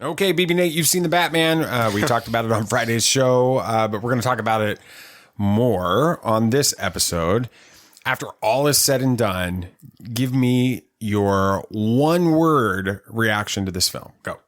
Okay, BB Nate, you've seen the Batman. We talked about it on Friday's show, but we're going to talk about it more on this episode. After all is said and done, give me your one-word reaction to this film. Go.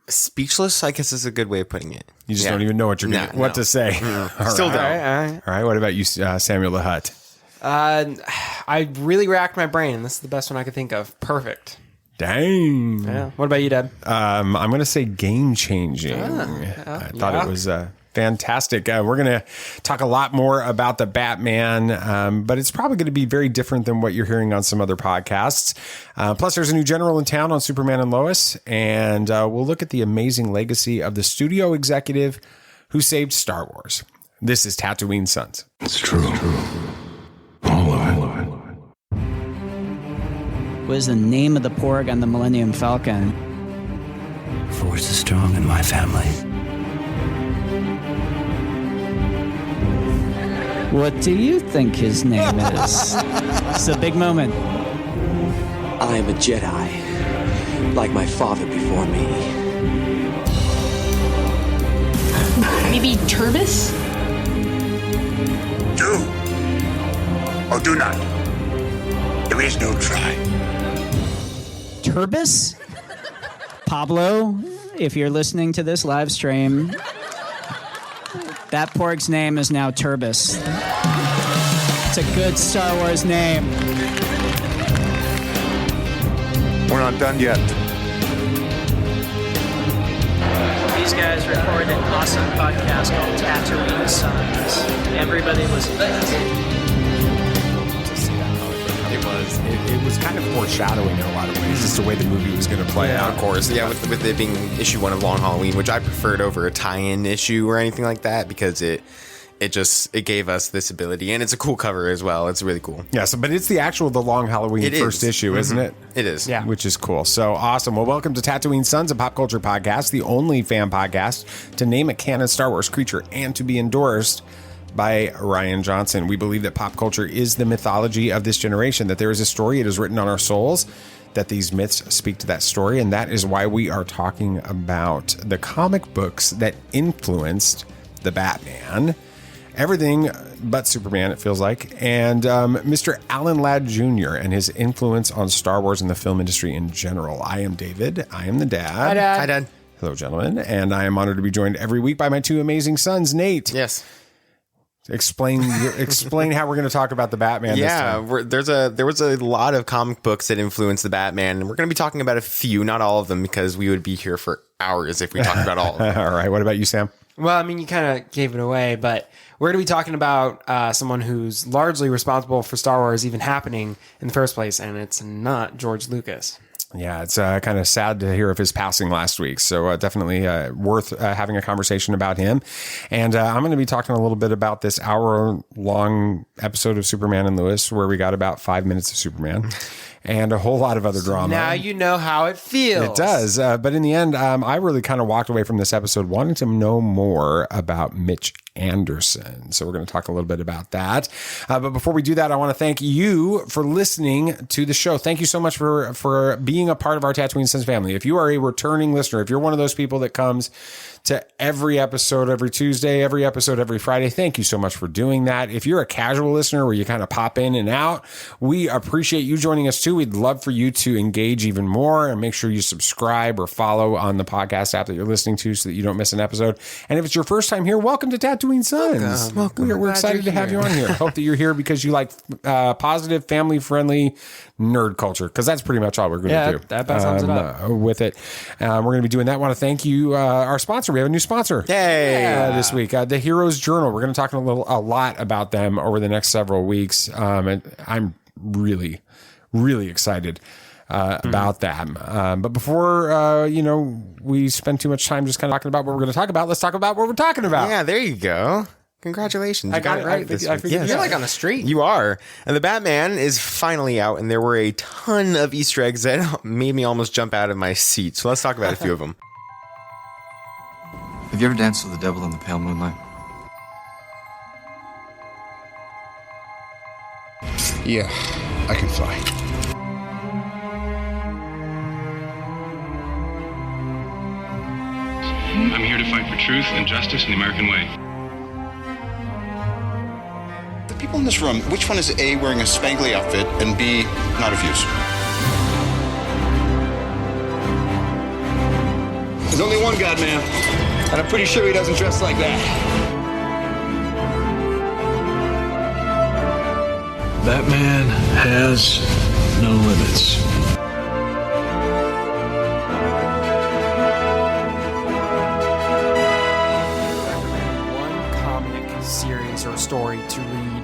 Speechless, I guess, is a good way of putting it. You just don't even know what to say. Still don't. All right. What about you, Samuel the Hutt? I really racked my brain, and this is the best one I could think of. Perfect. Dang. Yeah. What about you, Deb? I'm going to say game-changing. I thought it was fantastic. We're going to talk a lot more about the Batman, but it's probably going to be very different than what you're hearing on some other podcasts. Plus, there's a new general in town on Superman and Lois, and we'll look at the amazing legacy of the studio executive who saved Star Wars. This is Tatooine Sons. It's true. All of it. What is the name of the porg on the Millennium Falcon? Force is strong in my family. What do you think his name is? It's a big moment. I am a Jedi, like my father before me. Maybe Turbis? Do or do not. There is no try. Turbis? Pablo, if you're listening to this live stream, that porg's name is now Turbis. It's a good Star Wars name. We're not done yet. These guys recorded an awesome podcast called Tatooine Sons. Everybody listen to this. It was kind of foreshadowing in a lot of ways. Just the way the movie was going to play out. Of course. Yeah, with it being issue 1 of Long Halloween, which I preferred over a tie-in issue or anything like that, because it gave us this ability, and it's a cool cover as well. It's really cool. Yeah, but it's the Long Halloween first issue, isn't it? It is. Yeah. Which is cool. So awesome. Well, welcome to Tatooine Sons, a pop culture podcast, the only fan podcast to name a canon Star Wars creature and to be endorsed by Ryan Johnson. We believe that pop culture is the mythology of this generation, that there is a story, it is written on our souls, that these myths speak to that story, and that is why we are talking about the comic books that influenced the Batman. Everything but Superman, it feels like, and Mr. Alan Ladd Jr. and his influence on Star Wars and the film industry in general. I am David. I am the dad. Hi, Dad. Hi, Dad. Hello, gentlemen. And I am honored to be joined every week by my two amazing sons, Nate. Yes. Explain how we're going to talk about the Batman. Yeah, this time. there was a lot of comic books that influenced the Batman, and we're going to be talking about a few, not all of them, because we would be here for hours if we talked about all of them. All right. What about you, Sam? Well, I mean, you kind of gave it away, but we're going to be talking about someone who's largely responsible for Star Wars even happening in the first place, and it's not George Lucas. Yeah, it's kind of sad to hear of his passing last week. So definitely worth having a conversation about him. And I'm going to be talking a little bit about this hour-long episode of Superman and Lois, where we got about 5 minutes of Superman and a whole lot of other drama. Now you know how it feels. It does. But in the end, I really kind of walked away from this episode wanting to know more about Mitch Anderson. So we're going to talk a little bit about that. But before we do that, I want to thank you for listening to the show. Thank you so much for being a part of our Tatooine Sons family. If you are a returning listener, if you're one of those people that comes to every episode every Tuesday, every episode every Friday, thank you so much for doing that. If you're a casual listener where you kind of pop in and out, we appreciate you joining us too. We'd love for you to engage even more, and make sure you subscribe or follow on the podcast app that you're listening to so that you don't miss an episode. And if it's your first time here, welcome to Tatooine Sons. Welcome. We're excited to have you on here. Hope that you're here because you like positive, family-friendly nerd culture, because that's pretty much all we're going to do. That sums it up. With it. We're going to be doing that. I want to thank you, our sponsor. We have a new sponsor this week, the Heroes Journal. We're going to talk a lot about them over the next several weeks. And I'm really, really excited about that. But before, we spend too much time just kind of talking about what we're going to talk about, let's talk about what we're talking about. Yeah, there you go. Congratulations. I got it right. You're like on a streak. You are. And the Batman is finally out, and there were a ton of Easter eggs that made me almost jump out of my seat. So let's talk about a few of them. Have you ever danced with the devil in the pale moonlight? Yeah, I can fly. I'm here to fight for truth and justice in the American way. The people in this room, which one is A, wearing a spangly outfit, and B, not of use? There's only one God, man. And I'm pretty sure he doesn't dress like that. Batman has no limits. One comic series or story to read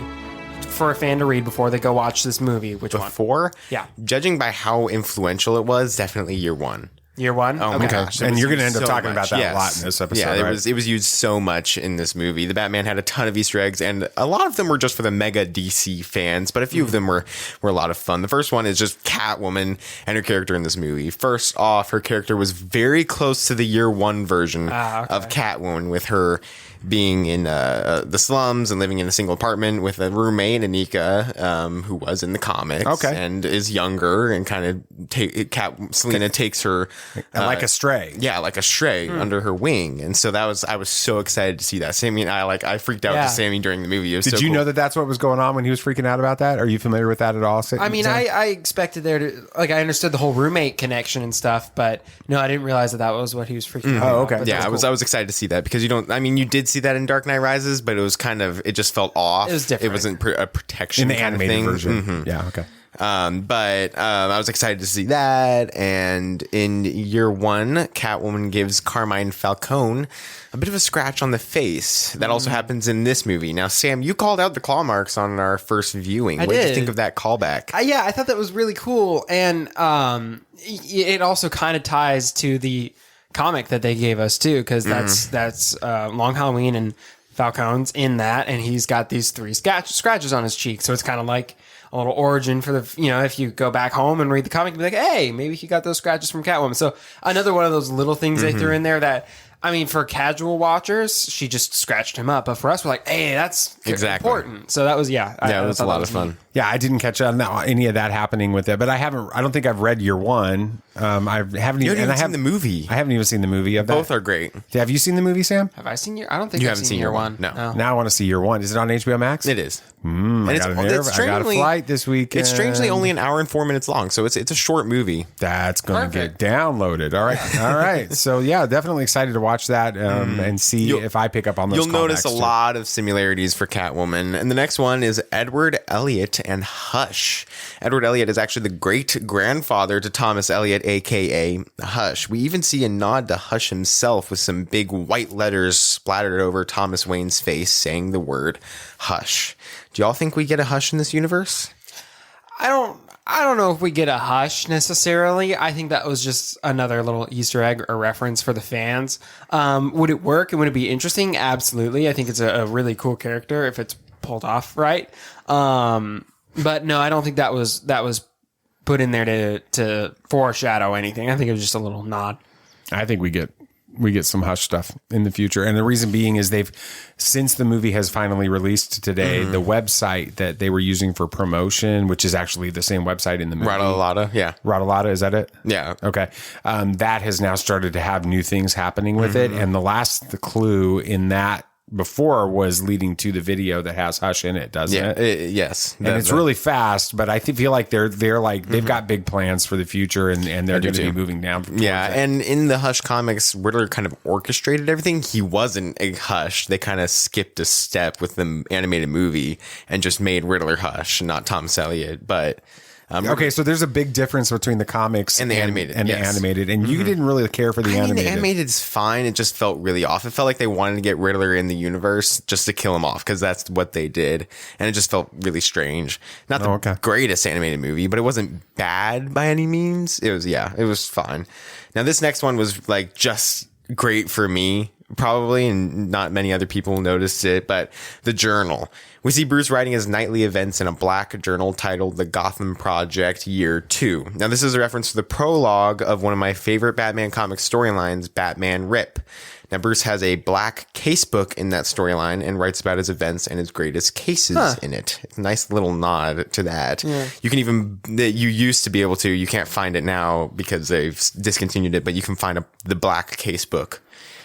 for a fan to read before they go watch this movie. Which one? Before? Yeah. Judging by how influential it was, definitely year one. Year one? Oh my gosh. And you're going to end up so talking much. about that a lot in this episode, Yeah, right? it was used so much in this movie. The Batman had a ton of Easter eggs, and a lot of them were just for the mega DC fans, but a few of them were a lot of fun. The first one is just Catwoman and her character in this movie. First off, her character was very close to the year one version of Catwoman, with her being in the slums and living in a single apartment with a roommate, Anika, who was in the comics and is younger, and kind of Selena takes her like a stray. Yeah, like a stray under her wing. And so I was so excited to see that. Sammy and I freaked out to Sammy during the movie. It was Did you know that that's what was going on when he was freaking out about that? Are you familiar with that at all? I mean, I expected there to, I understood the whole roommate connection and stuff, but no, I didn't realize that was what he was freaking out about. Oh, okay. But Yeah, cool. I was excited to see that, because you did see that in Dark Knight Rises, but it was it just felt off. It was different. It wasn't a protection in the kind animated of thing. version. Yeah, okay. But I was excited to see that. And in year one, Catwoman gives Carmine Falcone a bit of a scratch on the face. That also happens in this movie. Now, Sam, you called out the claw marks on our first viewing. What did you think of that callback? Yeah, I thought that was really cool. And it also kind of ties to the comic that they gave us too, because that's Long Halloween, and Falcone's in that, and he's got these 3 scratches on his cheek. So it's kind of like a little origin for the, if you go back home and read the comic, be like, hey, maybe he got those scratches from Catwoman. So another one of those little things they threw in there that, for casual watchers, she just scratched him up. But for us, we're like, hey, that's important. So that was, it was a lot of fun. Yeah, I didn't catch on any of that happening with it, but I don't think I've read year one. I haven't even seen the movie. I haven't even seen the movie of that. Both are great. Have you seen the movie, Sam? Have I seen I don't think You I've haven't seen year one. No. Now I want to see year one. Is it on HBO Max? It is. I got a flight this weekend. It's strangely only an hour and 4 minutes long, so it's a short movie. That's going to get downloaded. All right. So yeah, definitely excited to watch that and see if I pick up on those. You'll notice a lot of similarities for Catwoman. And the next one is Edward Elliot and Hush. Edward Elliot is actually the great grandfather to Thomas Elliot, aka Hush. We even see a nod to Hush himself with some big white letters splattered over Thomas Wayne's face saying the word Hush. Do y'all think we get a Hush in this universe? I don't know if we get a Hush necessarily. I think that was just another little Easter egg or reference for the fans. Would it work and would it be interesting? Absolutely. I think it's a really cool character if it's pulled off right. But no, I don't think that was put in there to foreshadow anything. I think it was just a little nod. I think we get some Hush stuff in the future. And the reason being is since the movie has finally released today, the website that they were using for promotion, which is actually the same website in the movie. Radalata, yeah. Radalata, is that it? Yeah. Okay. That has now started to have new things happening with it. And the clue in that before was leading to the video that has Hush in it, doesn't it? Yes. And it's really fast, but I feel like they're like they've got big plans for the future, and they're going to be moving down. Yeah, and in the Hush comics, Riddler kind of orchestrated everything. He wasn't a Hush. They kind of skipped a step with the animated movie and just made Riddler Hush, not Thomas Elliot. But okay, so there's a big difference between the comics and the animated, the animated, and you didn't really care for the animated. The animated is fine. It just felt really off. It felt like they wanted to get Riddler in the universe just to kill him off, because that's what they did, and it just felt really strange. Not the greatest animated movie, but it wasn't bad by any means. It was fine. Now this next one was like just great for me, probably, and not many other people noticed it, but the journal. We see Bruce writing his nightly events in a black journal titled The Gotham Project Year 2. Now, this is a reference to the prologue of one of my favorite Batman comic storylines, Batman Rip. Now, Bruce has a black casebook in that storyline and writes about his events and his greatest cases in it. It's a nice little nod to that. Yeah. You used to be able to, you can't find it now because they've discontinued it, but you can find the black casebook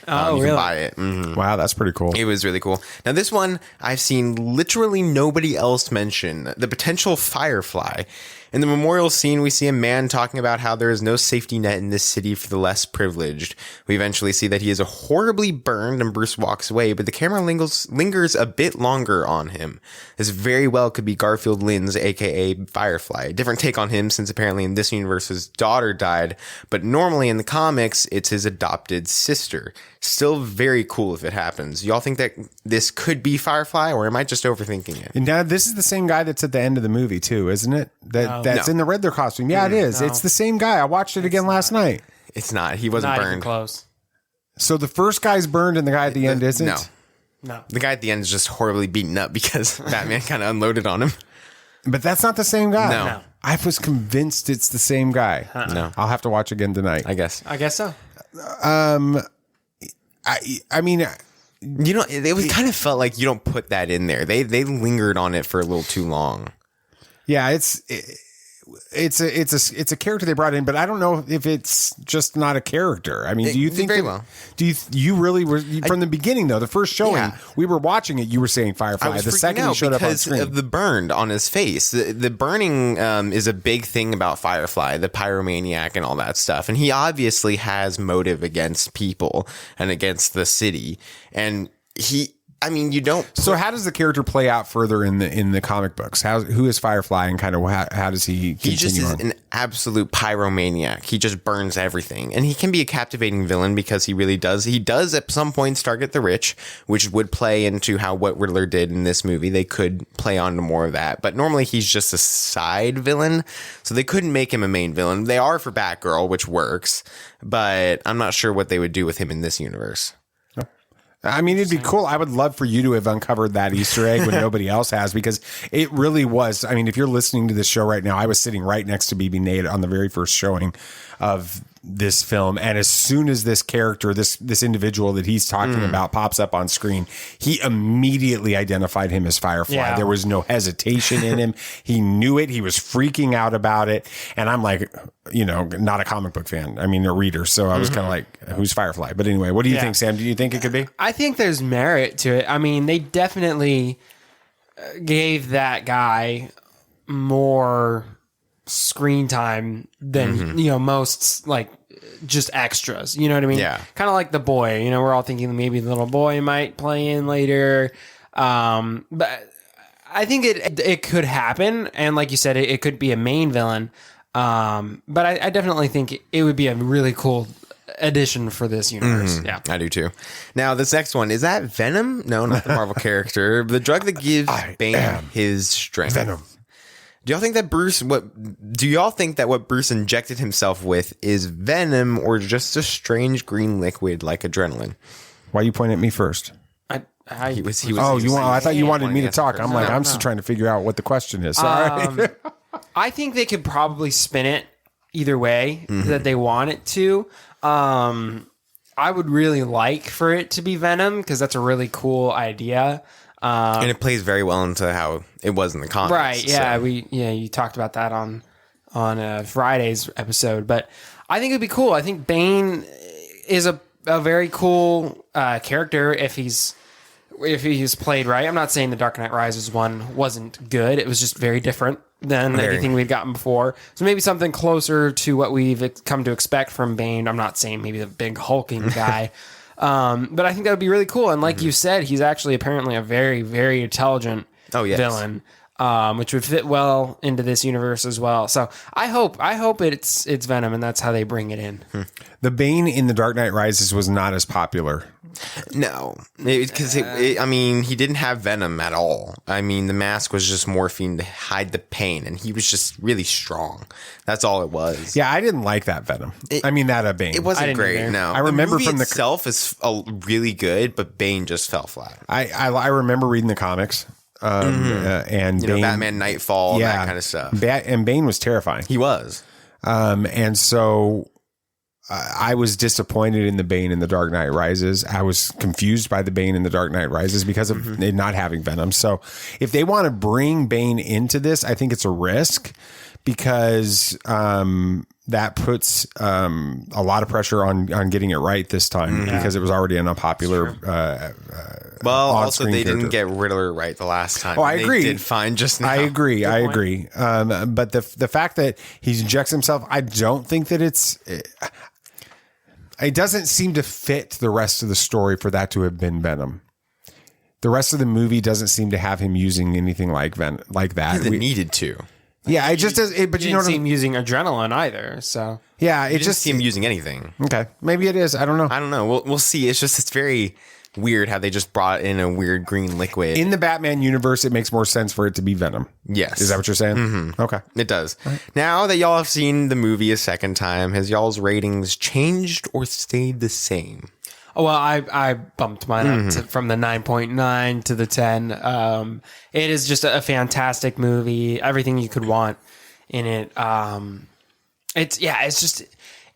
You really? can buy it. Mm-hmm. Wow, that's pretty cool. It was really cool. Now, this one, I've seen literally nobody else mention the potential Firefly. In the memorial scene, we see a man talking about how there is no safety net in this city for the less privileged. We eventually see that he is horribly burned and Bruce walks away, but the camera lingers a bit longer on him. This very well could be Garfield Lynn's, aka Firefly. A different take on him since apparently in this universe his daughter died, but normally in the comics, it's his adopted sister. Still very cool if it happens. Y'all think that this could be Firefly, or am I just overthinking it? And now this is the same guy that's at the end of the movie too, isn't it? That's in the Riddler costume. Yeah, it is. No. It's the same guy. I watched it again last night. It's not. He wasn't not burned. Even close. So the first guy's burned and the guy at the end isn't? No. The guy at the end is just horribly beaten up because Batman kind of unloaded on him. But that's not the same guy. No. I was convinced it's the same guy. No. I'll have to watch again tonight. I guess so. I mean, you know, it was kind of felt like you don't put that in there. They lingered on it for a little too long. Yeah, it's a character they brought in, but I don't know if it's just not a character. I mean, do you think do you really were from the beginning though? The first showing, we were watching it. You were saying Firefly. The second he showed up on screen, of the burn on his face. The burning is a big thing about Firefly, the pyromaniac and all that stuff. And he obviously has motive against people and against the city. And you don't. So how does the character play out further in the comic books? Who is Firefly and kind of how does he continue? He just is an absolute pyromaniac. He just burns everything, and he can be a captivating villain because he really does. He does at some points target the rich, which would play into what Riddler did in this movie. They could play on to more of that, but normally he's just a side villain, so they couldn't make him a main villain. They are for Batgirl, which works, but I'm not sure what they would do with him in this universe. I mean, it'd be cool. I would love for you to have uncovered that Easter egg when nobody else has, because it really was. I mean, if you're listening to this show right now, I was sitting right next to BB Nate on the very first showing of this film. And as soon as this character, this individual that he's talking about pops up on screen, he immediately identified him as Firefly. Yeah. There was no hesitation in him. He knew it. He was freaking out about it. And I'm like, not a comic book fan. I mean, a reader. So I was kind of like, who's Firefly? But anyway, what do you think, Sam? Do you think it could be? I think there's merit to it. I mean, they definitely gave that guy more screen time than most like just extras, you know what I mean? Yeah, kind of like the boy. We're all thinking maybe the little boy might play in later, but I think it could happen, and like you said, it could be a main villain, but I definitely think it would be a really cool addition for this universe. Yeah, I do too. Now this next one, is that Venom? No, not the Marvel character. The drug that gives Bane his strength. Venom. Do y'all think that what Bruce injected himself with is venom or just a strange green liquid like adrenaline? Why you point at me first? I thought you wanted me to talk. I'm like, I'm still trying to figure out what the question is. Sorry. I think they could probably spin it either way that they want it to. I would really like for it to be Venom because that's a really cool idea. And it plays very well into how it was in the comics. Right. Yeah. So. You talked about that on Friday's episode, but I think it'd be cool. I think Bane is a very cool character if he's played right. I'm not saying the Dark Knight Rises one wasn't good. It was just very different than anything we'd gotten before. So maybe something closer to what we've come to expect from Bane. I'm not saying maybe the big hulking guy. But I think that would be really cool. And like you said, he's actually apparently a very, very intelligent villain, which would fit well into this universe as well. So I hope it's Venom, and that's how they bring it in. The Bane in The Dark Knight Rises was not as popular. No, because he didn't have venom at all. I mean, the mask was just morphine to hide the pain, and he was just really strong. That's all it was. Yeah, I didn't like that Venom. That Bane. It wasn't great. Either. No, I remember the movie itself is really good, but Bane just fell flat. I remember reading the comics. And Bane, Batman Nightfall, that kind of stuff. And Bane was terrifying. He was. And so I was disappointed in the Bane in The Dark Knight Rises. I was confused by the Bane in The Dark Knight Rises because of it not having Venom. So if they want to bring Bane into this, I think it's a risk because that puts a lot of pressure on getting it right this time because it was already an unpopular. Well, also they didn't get Riddler right the last time. Oh, I agree. They did fine just now. I agree. But the fact that he injects himself, I don't think that it doesn't seem to fit the rest of the story for that to have been Venom. The rest of the movie doesn't seem to have him using anything like that. They needed to. Yeah, it just does. But you know what I mean? Using adrenaline either. So yeah, it just see him using anything. Okay, maybe it is. I don't know. We'll see. It's very weird how they just brought in a weird green liquid. In the Batman universe, it makes more sense for it to be Venom. Yes. Is that what you're saying? Mm-hmm. Okay. It does. Right. Now that y'all have seen the movie a second time, has y'all's ratings changed or stayed the same? Oh, well, I bumped mine up from the 9.9 to the 10. It is just a fantastic movie. Everything you could want in it.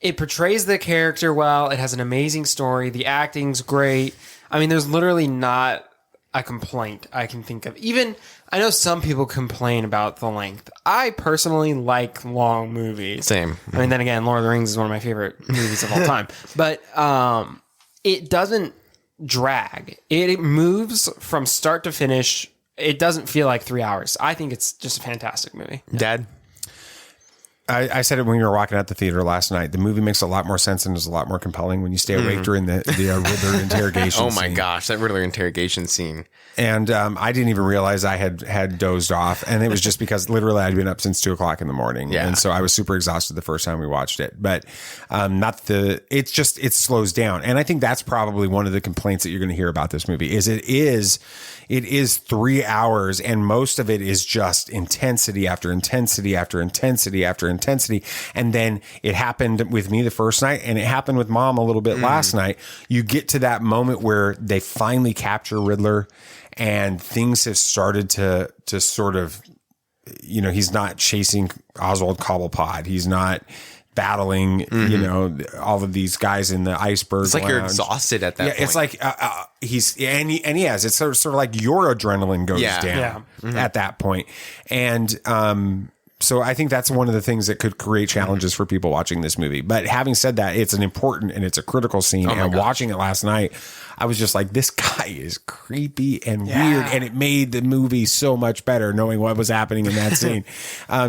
It portrays the character well. It has an amazing story. The acting's great. I mean, there's literally not a complaint I can think of. Even, I know some people complain about the length. I personally like long movies. Same. I mean, then again, Lord of the Rings is one of my favorite movies of all time. But it doesn't drag. It moves from start to finish. It doesn't feel like 3 hours. I think it's just a fantastic movie. Dad? I said it when we were walking out the theater last night. The movie makes a lot more sense and is a lot more compelling when you stay awake during the Riddler interrogation Oh my scene. gosh, that Riddler interrogation scene. And I didn't even realize I had dozed off. And it was just because literally I'd been up since 2:00 in the morning. Yeah. And so I was super exhausted the first time we watched it. But it slows down. And I think that's probably one of the complaints that you're going to hear about this movie is it is 3 hours and most of it is just intensity after intensity after intensity after intensity. And then it happened with me the first night and it happened with Mom a little bit last night. You get to that moment where they finally capture Riddler and things have started to sort of, he's not chasing Oswald Cobblepot. He's not battling, all of these guys in the iceberg. It's like lounge. You're exhausted at that point. It's like he has. It's sort of like your adrenaline goes down at that point. And so I think that's one of the things that could create challenges for people watching this movie. But having said that, it's an important and it's a critical scene. And watching it last night, I was just like, this guy is creepy and weird. And it made the movie so much better knowing what was happening in that scene.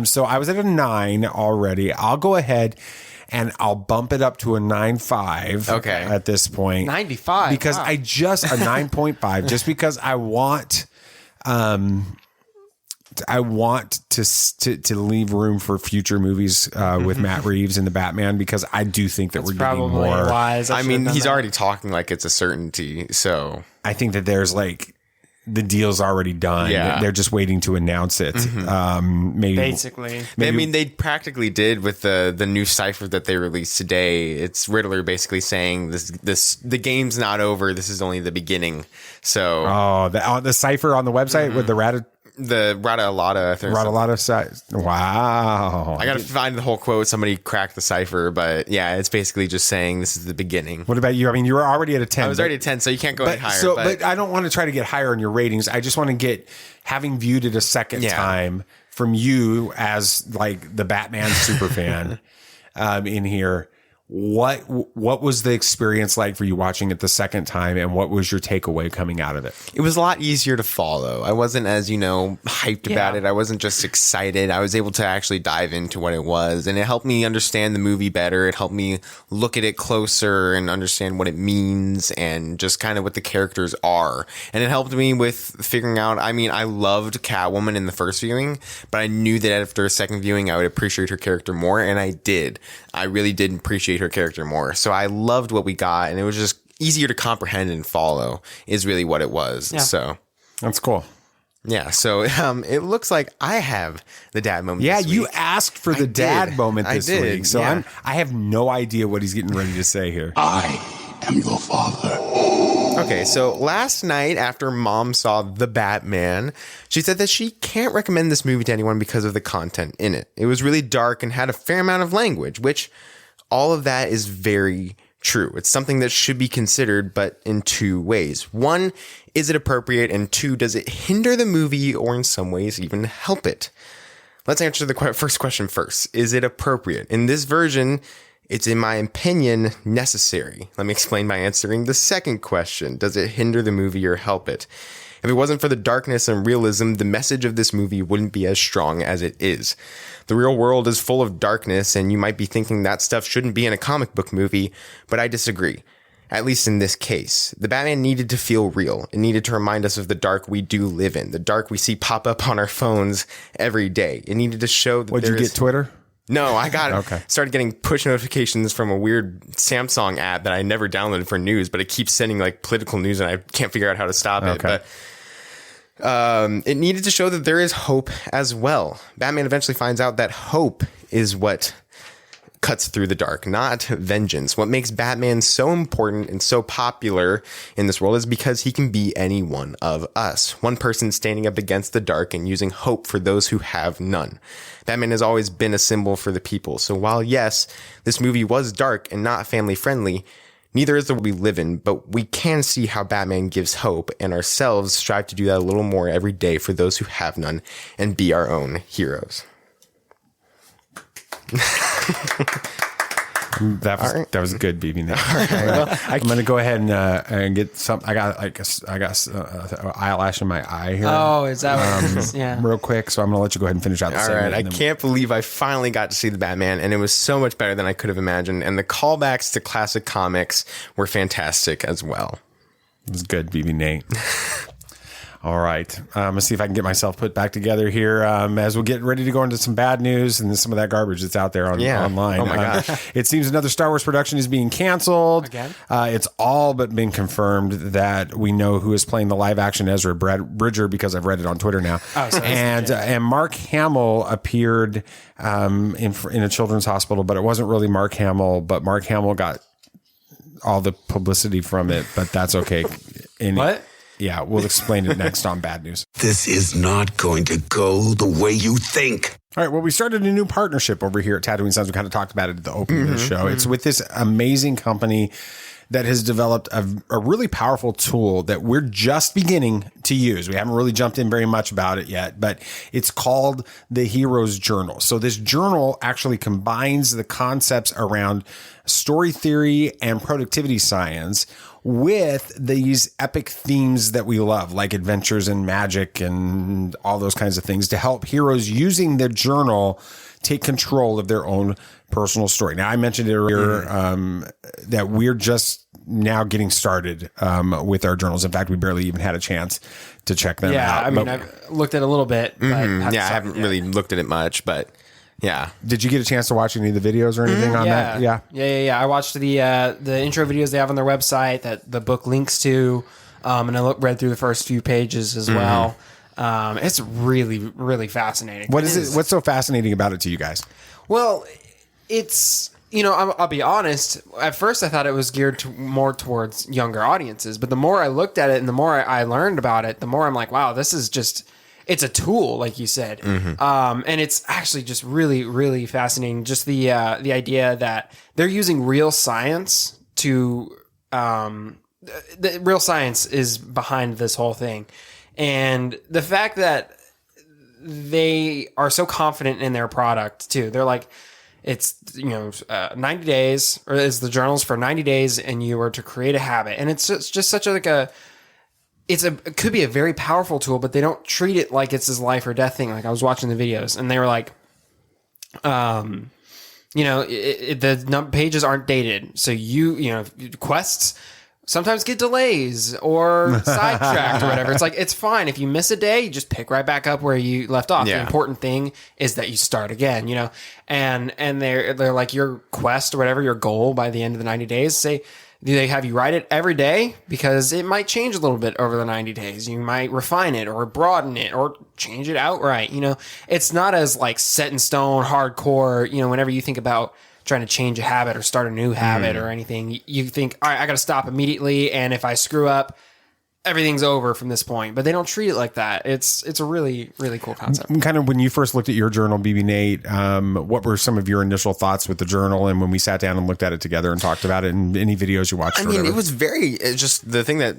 So I was at a 9 already. I'll go ahead and I'll bump it up to a 9.5. Okay. At this point. 95. Because a 9.5, just because I want to leave room for future movies with Matt Reeves and the Batman because I do think that we're getting more. Wise. I mean, he's already talking like it's a certainty. So I think that there's like the deal's already done. Yeah. They're just waiting to announce it. Maybe basically. I mean, they practically did with the new cipher that they released today. It's Riddler basically saying the game's not over. This is only the beginning. So the cipher on the website with the Rada-Alada. Rada-Alada size. Wow. I got to find the whole quote. Somebody cracked the cipher, but yeah, it's basically just saying this is the beginning. What about you? I mean, you were already at a 10. I was already at 10, so you can't go any higher. But I don't want to try to get higher on your ratings. I just want to get, having viewed it a second time from you as like the Batman super fan in here. What was the experience like for you watching it the second time, and what was your takeaway coming out of it? It was a lot easier to follow. I wasn't as, hyped about it. I wasn't just excited. I was able to actually dive into what it was, and it helped me understand the movie better. It helped me look at it closer and understand what it means and just kind of what the characters are. And it helped me with figuring out, I mean, I loved Catwoman in the first viewing, but I knew that after a second viewing, I would appreciate her character more, and I did. I really did appreciate her character more. So I loved what we got, and it was just easier to comprehend and follow is really what it was. Yeah. So that's cool. Yeah. So it looks like I have the dad moment. Yeah, this week. you asked for the dad moment this week. So yeah. I have no idea what he's getting ready to say here. I am your father. Okay, so last night after Mom saw The Batman, she said that she can't recommend this movie to anyone because of the content in it. It was really dark and had a fair amount of language, which all of that is very true. It's something that should be considered, but in two ways. One, is it appropriate? And two, does it hinder the movie or in some ways even help it? Let's answer the first question first. Is it appropriate? In this version, it's, in my opinion, necessary. Let me explain by answering the second question. Does it hinder the movie or help it? If it wasn't for the darkness and realism, the message of this movie wouldn't be as strong as it is. The real world is full of darkness, and you might be thinking that stuff shouldn't be in a comic book movie, but I disagree. At least in this case. The Batman needed to feel real. It needed to remind us of the dark we do live in, the dark we see pop up on our phones every day. It needed to show that What'd you get, Twitter? No, I started getting push notifications from a weird Samsung app that I never downloaded for news, but it keeps sending like political news and I can't figure out how to stop it. But it needed to show that there is hope as well. Batman eventually finds out that hope is what cuts through the dark, not vengeance. What makes Batman so important and so popular in this world is because he can be any one of us. One person standing up against the dark and using hope for those who have none. Batman has always been a symbol for the people. So while, yes, this movie was dark and not family friendly, neither is the world we live in, but we can see how Batman gives hope and ourselves strive to do that a little more every day for those who have none and be our own heroes. That was good, BB. Right. I'm going to go ahead and get some. I got eyelash in my eye here. Oh, is that what it is? Yeah. Real quick, so I'm going to let you go ahead and finish out the segment. All right. I can't believe I finally got to see the Batman, and it was so much better than I could have imagined. And the callbacks to classic comics were fantastic as well. It was good, BB Nate. All right. Let's see if I can get myself put back together here as we'll get ready to go into some bad news and some of that garbage that's out there online. Oh, my gosh. It seems another Star Wars production is being canceled. Again? It's all but been confirmed that we know who is playing the live action Ezra Bridger because I've read it on Twitter now. Oh, so and Mark Hamill appeared in a children's hospital, but it wasn't really Mark Hamill, but Mark Hamill got all the publicity from it, but that's okay. What? Yeah, we'll explain it next on Bad News. This is not going to go the way you think. All right, well, we started a new partnership over here at Tatooine Sons. We kind of talked about it at the opening of the show. It's with this amazing company that has developed a really powerful tool that we're just beginning to use. We haven't really jumped in very much about it yet, but it's called the Hero's Journal. So this journal actually combines the concepts around story theory and productivity science with these epic themes that we love, like adventures and magic and all those kinds of things, to help heroes using their journal take control of their own personal story. Now, I mentioned it earlier that we're just now getting started with our journals. In fact, we barely even had a chance to check them out. Yeah, I mean, I've looked at it a little bit. But I haven't really looked at it much, but yeah. Did you get a chance to watch any of the videos or anything on that? Yeah. I watched the intro videos they have on their website that the book links to, and I read through the first few pages as well. It's really, really fascinating. What's so fascinating about it to you guys? Well, it's, I'll be honest. At first, I thought it was geared more towards younger audiences, but the more I looked at it and the more I learned about it, the more I'm like, wow, this is just. It's a tool, like you said, and it's actually just really, really fascinating. Just the idea that they're using real science to the real science is behind this whole thing, and the fact that they are so confident in their product too. They're like, it's 90 days, or is the journals for 90 days, and you are to create a habit, and it's just such a. It could be a very powerful tool, but they don't treat it like it's his life or death thing. Like I was watching the videos and they were like, the pages aren't dated. So quests sometimes get delays or sidetracked or whatever. It's like, it's fine. If you miss a day, you just pick right back up where you left off. Yeah. The important thing is that you start again, and they're like your quest or whatever, your goal by the end of the 90 days, do they have you write it every day? Because it might change a little bit over the 90 days. You might refine it or broaden it or change it outright. It's not as like set in stone, hardcore. Whenever you think about trying to change a habit or start a new habit or anything, you think, all right, I got to stop immediately. And if I screw up, everything's over from this point. But they don't treat it like that. It's a really, really cool concept. Kind of when you first looked at your journal, BB Nate, what were some of your initial thoughts with the journal, and when we sat down and looked at it together and talked about it, and any videos you watched? It was just the thing that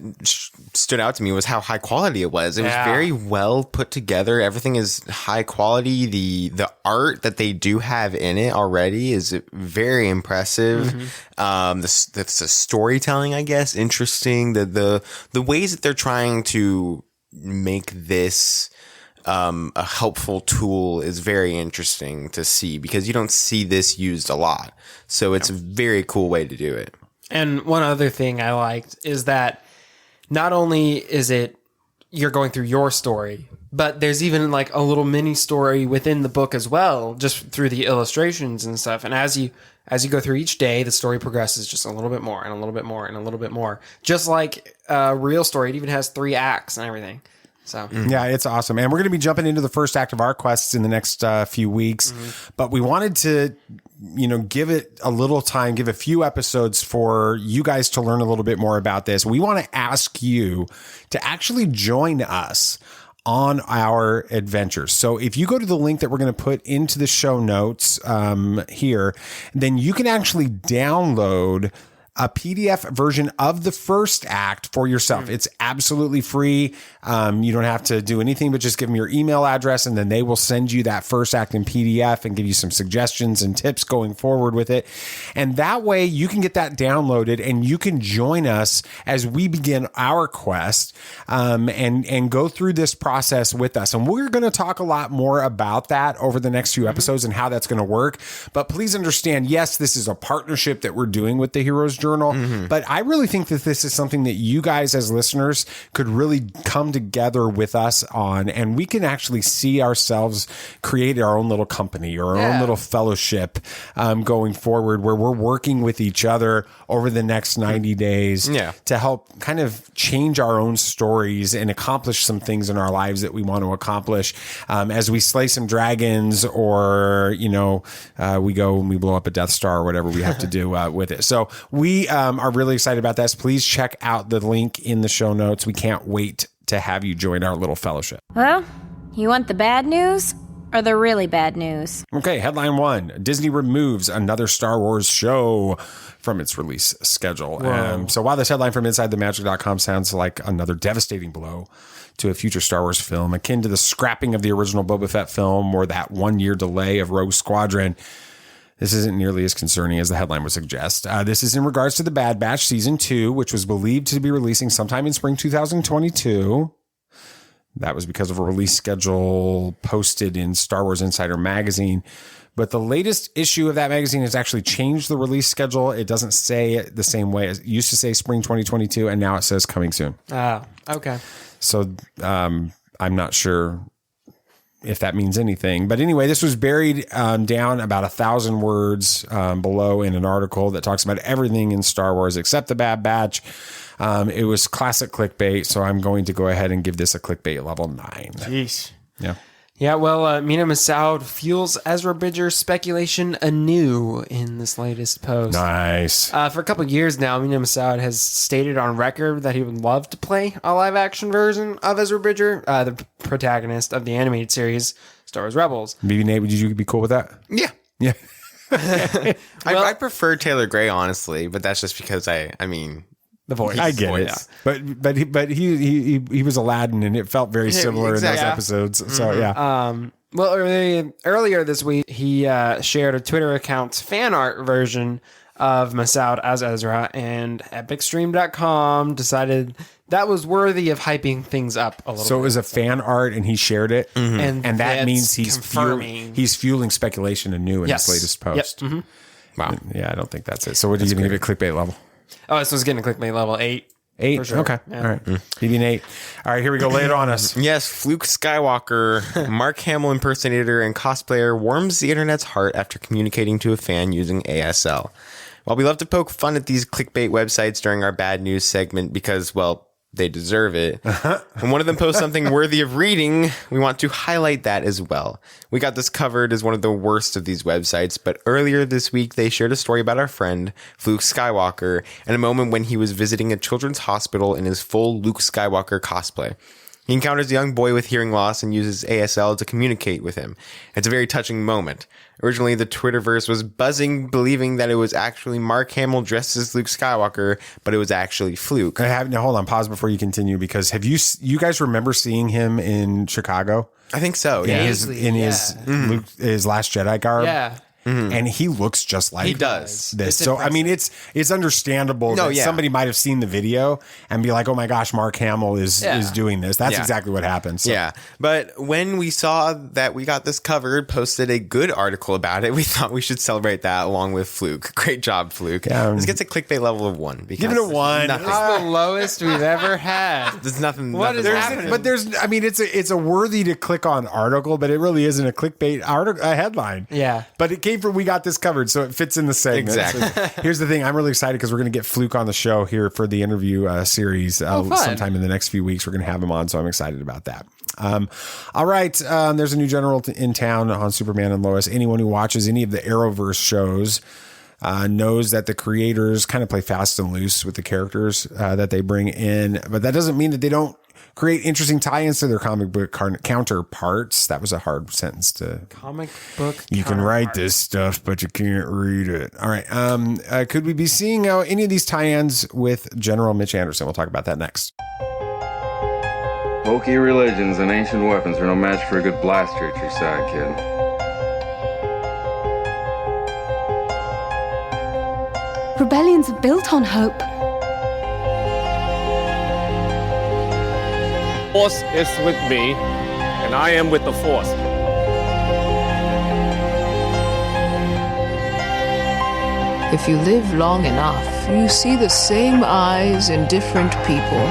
stood out to me was how high quality it was. It was very well put together. Everything is high quality. The art that they do have in it already is very impressive. The storytelling, I guess, interesting. The ways that they're trying to make this a helpful tool is very interesting to see, because you don't see this used a lot. So it's a very cool way to do it. And one other thing I liked is that not only is it you're going through your story, but there's even like a little mini story within the book as well, just through the illustrations and stuff. And as you go through each day, the story progresses just a little bit more and a little bit more and a little bit more. Just like a real story, it even has 3 acts and everything. So yeah, it's awesome. And we're going to be jumping into the first act of our quests in the next few weeks, but we wanted to, give it a little time, give a few episodes for you guys to learn a little bit more about this. We want to ask you to actually join us on our adventures. So if you go to the link that we're going to put into the show notes here, then you can actually download a PDF version of the first act for yourself. It's absolutely free. You don't have to do anything but just give them your email address, and then they will send you that first act in PDF and give you some suggestions and tips going forward with it. And that way you can get that downloaded and you can join us as we begin our quest and go through this process with us. And we're going to talk a lot more about that over the next few episodes and how that's going to work. But please understand, yes, this is a partnership that we're doing with the Heroes Journal, but I really think that this is something that you guys as listeners could really come together with us on, and we can actually see ourselves create our own little company or our own little fellowship going forward, where we're working with each other over the next 90 days to help kind of change our own stories and accomplish some things in our lives that we want to accomplish as we slay some dragons, or we go and we blow up a Death Star or whatever we have to do with it. So we are really excited about this. Please check out the link in the show notes. We can't wait to have you join our little fellowship. Well, you want the bad news or the really bad news? Okay, headline 1. Disney removes another Star Wars show from its release schedule. So while this headline from InsideTheMagic.com sounds like another devastating blow to a future Star Wars film, akin to the scrapping of the original Boba Fett film or that 1-year delay of Rogue Squadron, this isn't nearly as concerning as the headline would suggest. This is in regards to The Bad Batch Season 2, which was believed to be releasing sometime in spring 2022. That was because of a release schedule posted in Star Wars Insider magazine. But the latest issue of that magazine has actually changed the release schedule. It doesn't say it the same way. It used to say spring 2022, and now it says coming soon. Oh, okay. So I'm not sure if that means anything. But anyway, this was buried down about 1,000 words below in an article that talks about everything in Star Wars except The Bad Batch. It was classic clickbait, so I'm going to go ahead and give this a clickbait level 9. Jeez. Yeah. Yeah, well, Mina Massoud fuels Ezra Bridger's speculation anew in this latest post. Nice. For a couple of years now, Mina Massoud has stated on record that he would love to play a live-action version of Ezra Bridger, the protagonist of the animated series Star Wars Rebels. BB Nate, would you be cool with that? Yeah. Yeah. I prefer Taylor Gray, honestly, but that's just because the voice. I get it. Yeah. But he was Aladdin, and it felt very similar in those episodes. So yeah. Well, earlier this week, he shared a Twitter account's fan art version of Massoud as Ezra, and EpicStream.com decided that was worthy of hyping things up a little bit. So it was a fan art, and he shared it, and that means he's fueling speculation anew in his latest post. Yep. Wow. Yeah, I don't think that's it. So what did you give it clickbait level? Oh, this was getting a clickbait level 8. 8? For sure. Okay. Yeah. All right. BB Nate. All right, here we go. Lay it on us. Yes, Fluke Skywalker, Mark Hamill impersonator and cosplayer, warms the internet's heart after communicating to a fan using ASL. While we love to poke fun at these clickbait websites during our bad news segment because, well, they deserve it. When one of them posts something worthy of reading, we want to highlight that as well. We got this covered as one of the worst of these websites, but earlier this week, they shared a story about our friend, Fluke Skywalker, and a moment when he was visiting a children's hospital in his full Luke Skywalker cosplay. He encounters a young boy with hearing loss and uses ASL to communicate with him. It's a very touching moment. Originally, the Twitterverse was buzzing, believing that it was actually Mark Hamill dressed as Luke Skywalker, but it was actually Fluke. Now, hold on, pause before you continue, because have you guys remember seeing him in Chicago? I think so. Yeah, Yeah. his Last Jedi garb. Yeah. And he looks just like He does. this. So I mean, it's understandable that somebody might have seen the video and be like, "Oh my gosh, Mark Hamill is doing this." That's exactly what happened. So. Yeah, but when we saw that we got this covered, posted a good article about it, we thought we should celebrate that along with Fluke. Great job, Fluke. This gets a clickbait level of 1. Give it a 1. It's the lowest we've ever had. There's nothing. What is happening? But I mean, it's a worthy to click on article, but it really isn't a clickbait article, a headline. Yeah, but it came from We Got This Covered, so it fits in the segment. Exactly. So here's the thing. I'm really excited because we're going to get Fluke on the show here for the interview series sometime in the next few weeks. We're going to have him on, so I'm excited about that. All right. There's a new general in town on Superman and Lois. Anyone who watches any of the Arrowverse shows knows that the creators kind of play fast and loose with the characters that they bring in, but that doesn't mean that they don't create interesting tie-ins to their comic book counterparts. That was a hard sentence to... Comic book You can write this stuff, but you can't read it. All right. Could we be seeing any of these tie-ins with General Mitch Anderson? We'll talk about that next. Hokey religions and ancient weapons are no match for a good blaster at your side, kid. Rebellions are built on hope. Force is with me, and I am with the Force. If you live long enough, you see the same eyes in different people.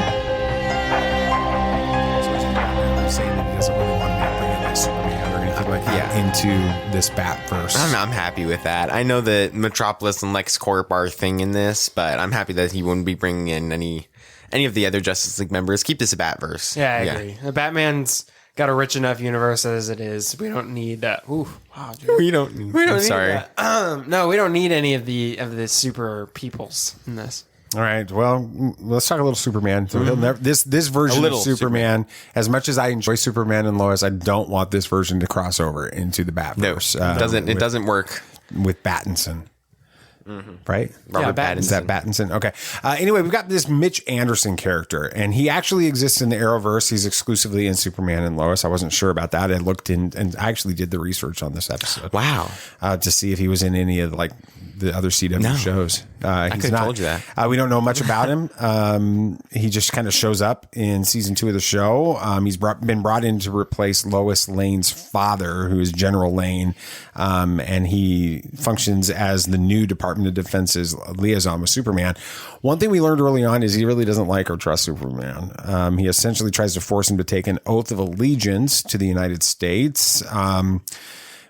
Saying that he doesn't really want to bring in this Superman or anything like that into this Batverse. I'm happy with that. I know that Metropolis and LexCorp are a thing in this, but I'm happy that he wouldn't be bringing in any of the other Justice League members. Keep this a Batverse. Yeah, I agree. The Batman's got a rich enough universe as it is. We don't need that. We don't need that. No, we don't need any of the super peoples in this. All right. Well, let's talk a little Superman. So he'll never, this version of Superman, as much as I enjoy Superman and Lois, I don't want this version to cross over into the Batverse. No, it doesn't work with Pattinson. Right? Robert Pattinson. Is that Pattinson? Okay. Anyway, we've got this Mitch Anderson character, and he actually exists in the Arrowverse. He's exclusively in Superman and Lois. I wasn't sure about that. I looked in and I actually did the research on this episode. Wow. To see if he was in any of the other CW shows. I could have told you that. We don't know much about him. He just kind of shows up in season 2 of the show. He's been brought in to replace Lois Lane's father, who is General Lane, and he functions as the new Department of Defense's liaison with Superman. One thing we learned early on is he really doesn't like or trust Superman. He essentially tries to force him to take an oath of allegiance to the United States.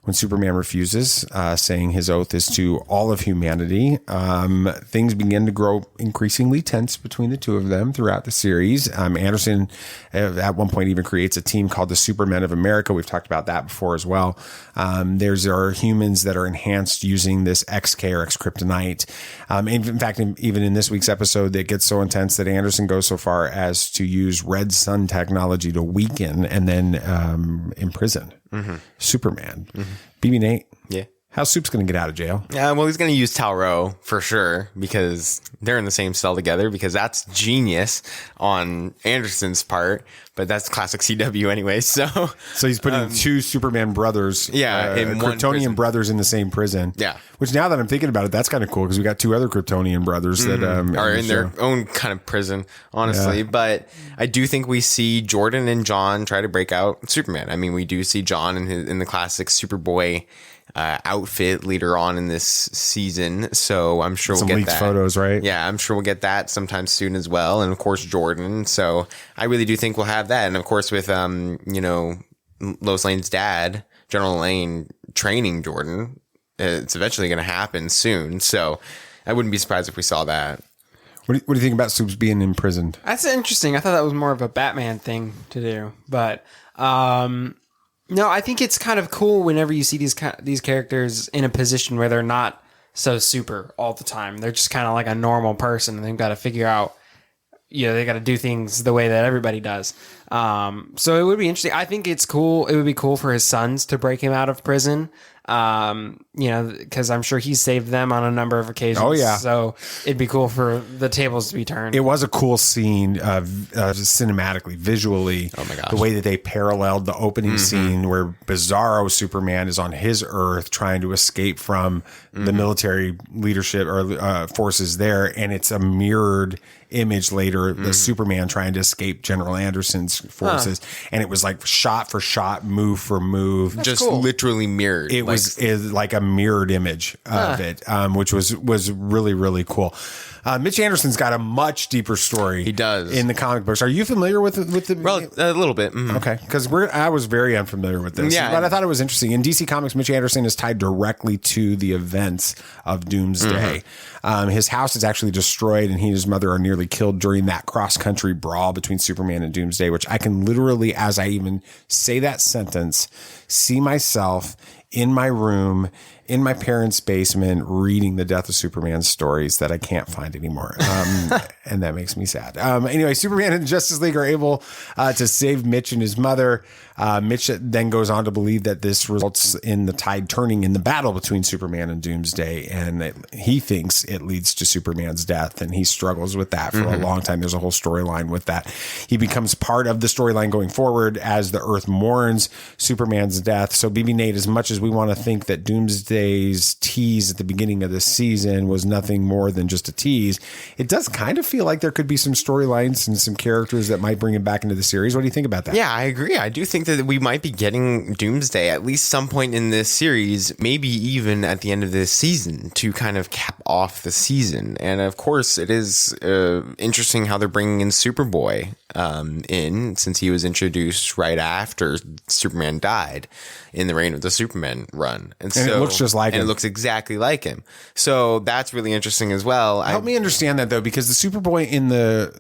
When Superman refuses, saying his oath is to all of humanity, things begin to grow increasingly tense between the two of them throughout the series. Anderson at one point even creates a team called the Supermen of America. We've talked about that before as well. There are humans that are enhanced using this XK or X kryptonite. In fact, even in this week's episode, it gets so intense that Anderson goes so far as to use red sun technology to weaken and then imprison Superman. BB Nate. Yeah. How's Soup's going to get out of jail? Yeah, well, he's going to use Talro for sure because they're in the same cell together, because that's genius on Anderson's part, but that's classic CW anyway. So he's putting two Superman brothers, in one Kryptonian prison. brothers in the same prison. Yeah. Which now that I'm thinking about it, that's kind of cool because we got two other Kryptonian brothers that are in their own kind of prison, honestly. Yeah. But I do think we see Jordan and John try to break out Superman. I mean, we do see John in the classic Superboy outfit later on in this season, so I'm sure we'll get leaked that. Photos, right? Yeah, I'm sure we'll get that sometime soon as well, and of course Jordan. So I really do think we'll have that, and of course with Lois Lane's dad, General Lane, training Jordan, it's eventually going to happen soon. So I wouldn't be surprised if we saw that. What do you think about Soups being imprisoned? That's interesting. I thought that was more of a Batman thing to do, but no, I think it's kind of cool whenever you see these characters in a position where they're not so super all the time. They're just kind of like a normal person, and they've got to figure out, they got to do things the way that everybody does. So it would be interesting. I think it's cool. It would be cool for his sons to break him out of prison. Because I'm sure he saved them on a number of occasions. Oh, yeah. So it'd be cool for the tables to be turned. It was a cool scene cinematically, visually. Oh my gosh. The way that they paralleled the opening scene where Bizarro Superman is on his Earth trying to escape from the military leadership or forces there. And it's a mirrored image later, the Superman trying to escape General Anderson's forces. And it was like shot for shot, move for move. That's just cool. Literally mirrored. It was like a mirrored image of it, which was really, really cool. Mitch Anderson's got a much deeper story. He does in the comic books. Are you familiar with the? Well, a little bit. Okay, because I was very unfamiliar with this. Yeah, but I thought it was interesting. In DC Comics, Mitch Anderson is tied directly to the events of Doomsday. His house is actually destroyed, and he and his mother are nearly killed during that cross country brawl between Superman and Doomsday. Which I can literally, as I even say that sentence, see myself in my room, in my parents' basement, reading the Death of Superman stories that I can't find anymore. And that makes me sad. Anyway, Superman and Justice League are able to save Mitch and his mother. Mitch then goes on to believe that this results in the tide turning in the battle between Superman and Doomsday. And he thinks it leads to Superman's death. And he struggles with that for a long time. There's a whole storyline with that. He becomes part of the storyline going forward as the Earth mourns Superman's death. So BB Nate, as much as we want to think that Doomsday's tease at the beginning of the season was nothing more than just a tease, it does kind of feel like there could be some storylines and some characters that might bring him back into the series. What do you think about that? Yeah, I agree. I do think that we might be getting Doomsday at least some point in this series, maybe even at the end of this season to kind of cap off the season. And of course, it is interesting how they're bringing in Superboy in, since he was introduced right after Superman died in the Reign of the Superman run. And so it looks just like him. And it looks exactly like him. So that's really interesting as well. Help me understand that, though, because the Superboy in the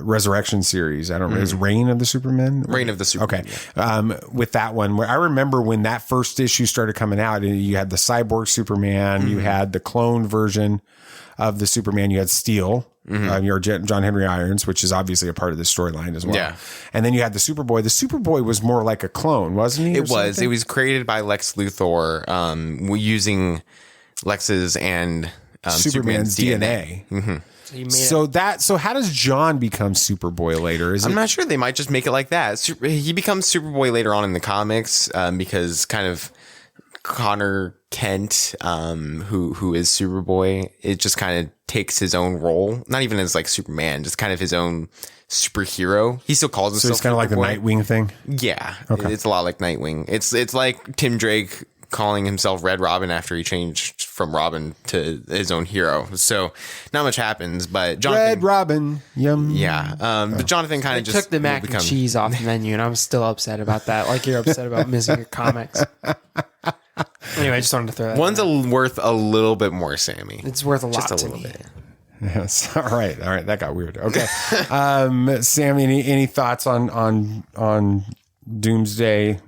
Resurrection series, I don't know, is Reign of the Superman? Reign of the Superman. Okay. Yeah. With that one, where I remember when that first issue started coming out, and you had the cyborg Superman, you had the clone version of the Superman, you had Steel. Your John Henry Irons, which is obviously a part of this storyline as well. Yeah. And then you had the Superboy. The Superboy was more like a clone, wasn't he? It was. It was created by Lex Luthor using Lex's and Superman's DNA. So how does John become Superboy later? I'm not sure. They might just make it like that. He becomes Superboy later on in the comics because kind of Connor Kent, who is Superboy, it just kind of takes his own role, not even as like Superman, just kind of his own superhero. He still calls himself. So it's kind of like the Nightwing thing. Yeah, okay. It's a lot like Nightwing. It's like Tim Drake calling himself Red Robin after he changed from Robin to his own hero. So not much happens, but Jonathan, Red Robin, yum. Yeah, but Jonathan kind of just took the mac and cheese off the menu, and I'm still upset about that. Like you're upset about missing your comics. Anyway, I just wanted to throw that. One's worth a little bit more, Sammy. It's worth a lot just a to little me. bit. Yes. All right. That got weird. Okay. Sammy, any thoughts on Doomsday?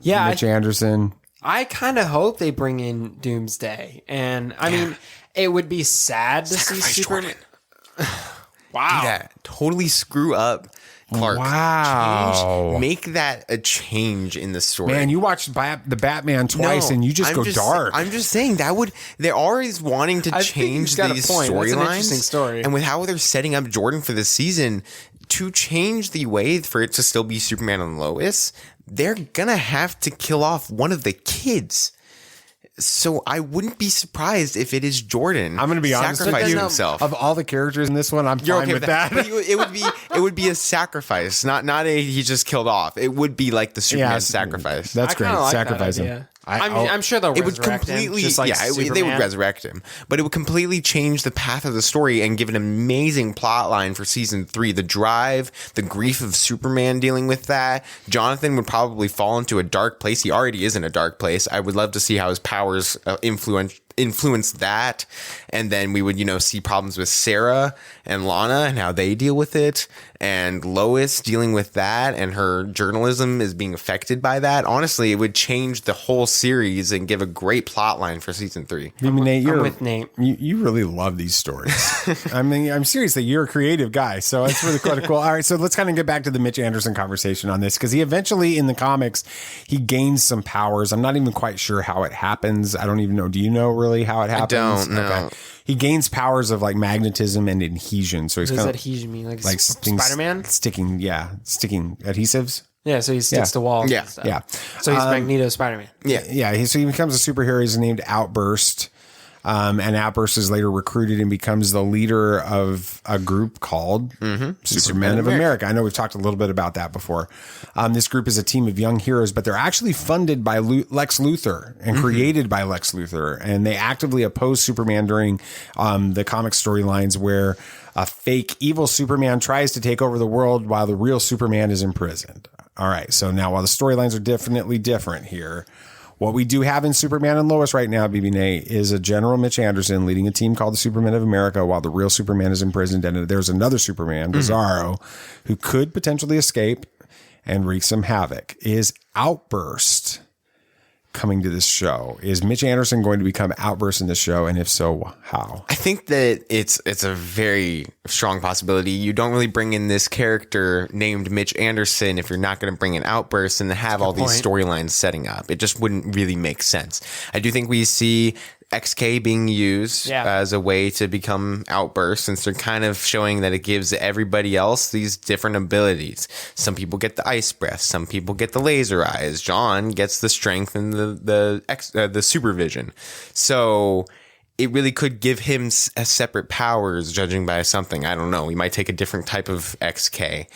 Yeah, Mitch Anderson. I kind of hope they bring in Doomsday, and I mean, it would be sad to see Superman. Wow. Yeah, totally screw up Clark. Wow. Make that a change in the story. Man, you watched the Batman twice and you just go dark. I'm just saying they're always wanting to change these storylines. Story. And with how they're setting up Jordan for this season, to change the way for it to still be Superman and Lois, they're gonna have to kill off one of the kids. So I wouldn't be surprised if it is Jordan. I'm going to be honest with you. Himself. Of all the characters in this one, I'm fine okay with that. It would be a sacrifice, not a he just killed off. It would be like the Superman sacrifice. That's great. Like sacrifice that him. I'm sure they'll resurrect him. Just like they would resurrect him, but it would completely change the path of the story and give an amazing plot line for season 3. The drive, the grief of Superman dealing with that. Jonathan would probably fall into a dark place. He already is in a dark place. I would love to see how his powers influence influence that, and then we would see problems with Sarah and Lana and how they deal with it, and Lois dealing with that, and her journalism is being affected by that. Honestly, it would change the whole series and give a great plot line for season 3. Nate, I'm with Nate. You really love these stories. I mean, I'm seriously, you're a creative guy, so it's really quite cool. All right, so let's kind of get back to the Mitch Anderson conversation on this, because he eventually in the comics he gains some powers. I'm not even quite sure how it happens. I don't even know. Do you know really how it happens? I don't know. Okay. He gains powers of like magnetism and adhesion. So he's what kind does of adhesion mean? Like Spider-Man? Sticking adhesives. Yeah, so he sticks to walls. Yeah, yeah. So he's Magneto Spider-Man. Yeah. So he becomes a superhero. He's named Outburst. And Outburst is later recruited and becomes the leader of a group called Superman of America. I know we've talked a little bit about that before. This group is a team of young heroes, but they're actually funded by Lex Luthor and created by Lex Luthor. And they actively oppose Superman during the comic storylines where a fake evil Superman tries to take over the world while the real Superman is imprisoned. All right. So now while the storylines are definitely different here, what we do have in Superman and Lois right now, BB-Nate, is a General Mitch Anderson leading a team called the Supermen of America while the real Superman is imprisoned. And there's another Superman, Bizarro, who could potentially escape and wreak some havoc. Is Outburst coming to this show? Is Mitch Anderson going to become Outburst in this show? And if so, how? I think that it's a very strong possibility. You don't really bring in this character named Mitch Anderson if you're not going to bring in Outburst and have all these storylines setting up. It just wouldn't really make sense. I do think we see XK being used as a way to become Outburst, since they're kind of showing that it gives everybody else these different abilities. Some people get the ice breath, some people get the laser eyes. John gets the strength and the supervision. So it really could give him a separate powers, judging by something. I don't know. We might take a different type of XK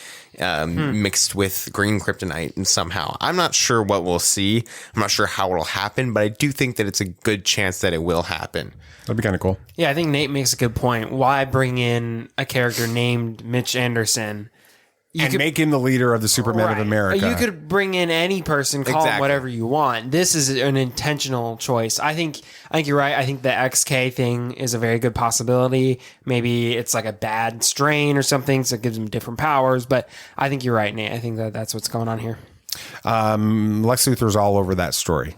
mixed with green kryptonite and somehow. I'm not sure what we'll see. I'm not sure how it'll happen, but I do think that it's a good chance that it will happen. That'd be kind of cool. Yeah, I think Nate makes a good point. Why bring in a character named Mitch Anderson? You could make him the leader of the Supermen of America. You could bring in any person, call him whatever you want. This is an intentional choice. I think you're right. I think the XK thing is a very good possibility. Maybe it's like a bad strain or something, so it gives him different powers. But I think you're right, Nate. I think that's what's going on here. Lex Luthor's all over that story.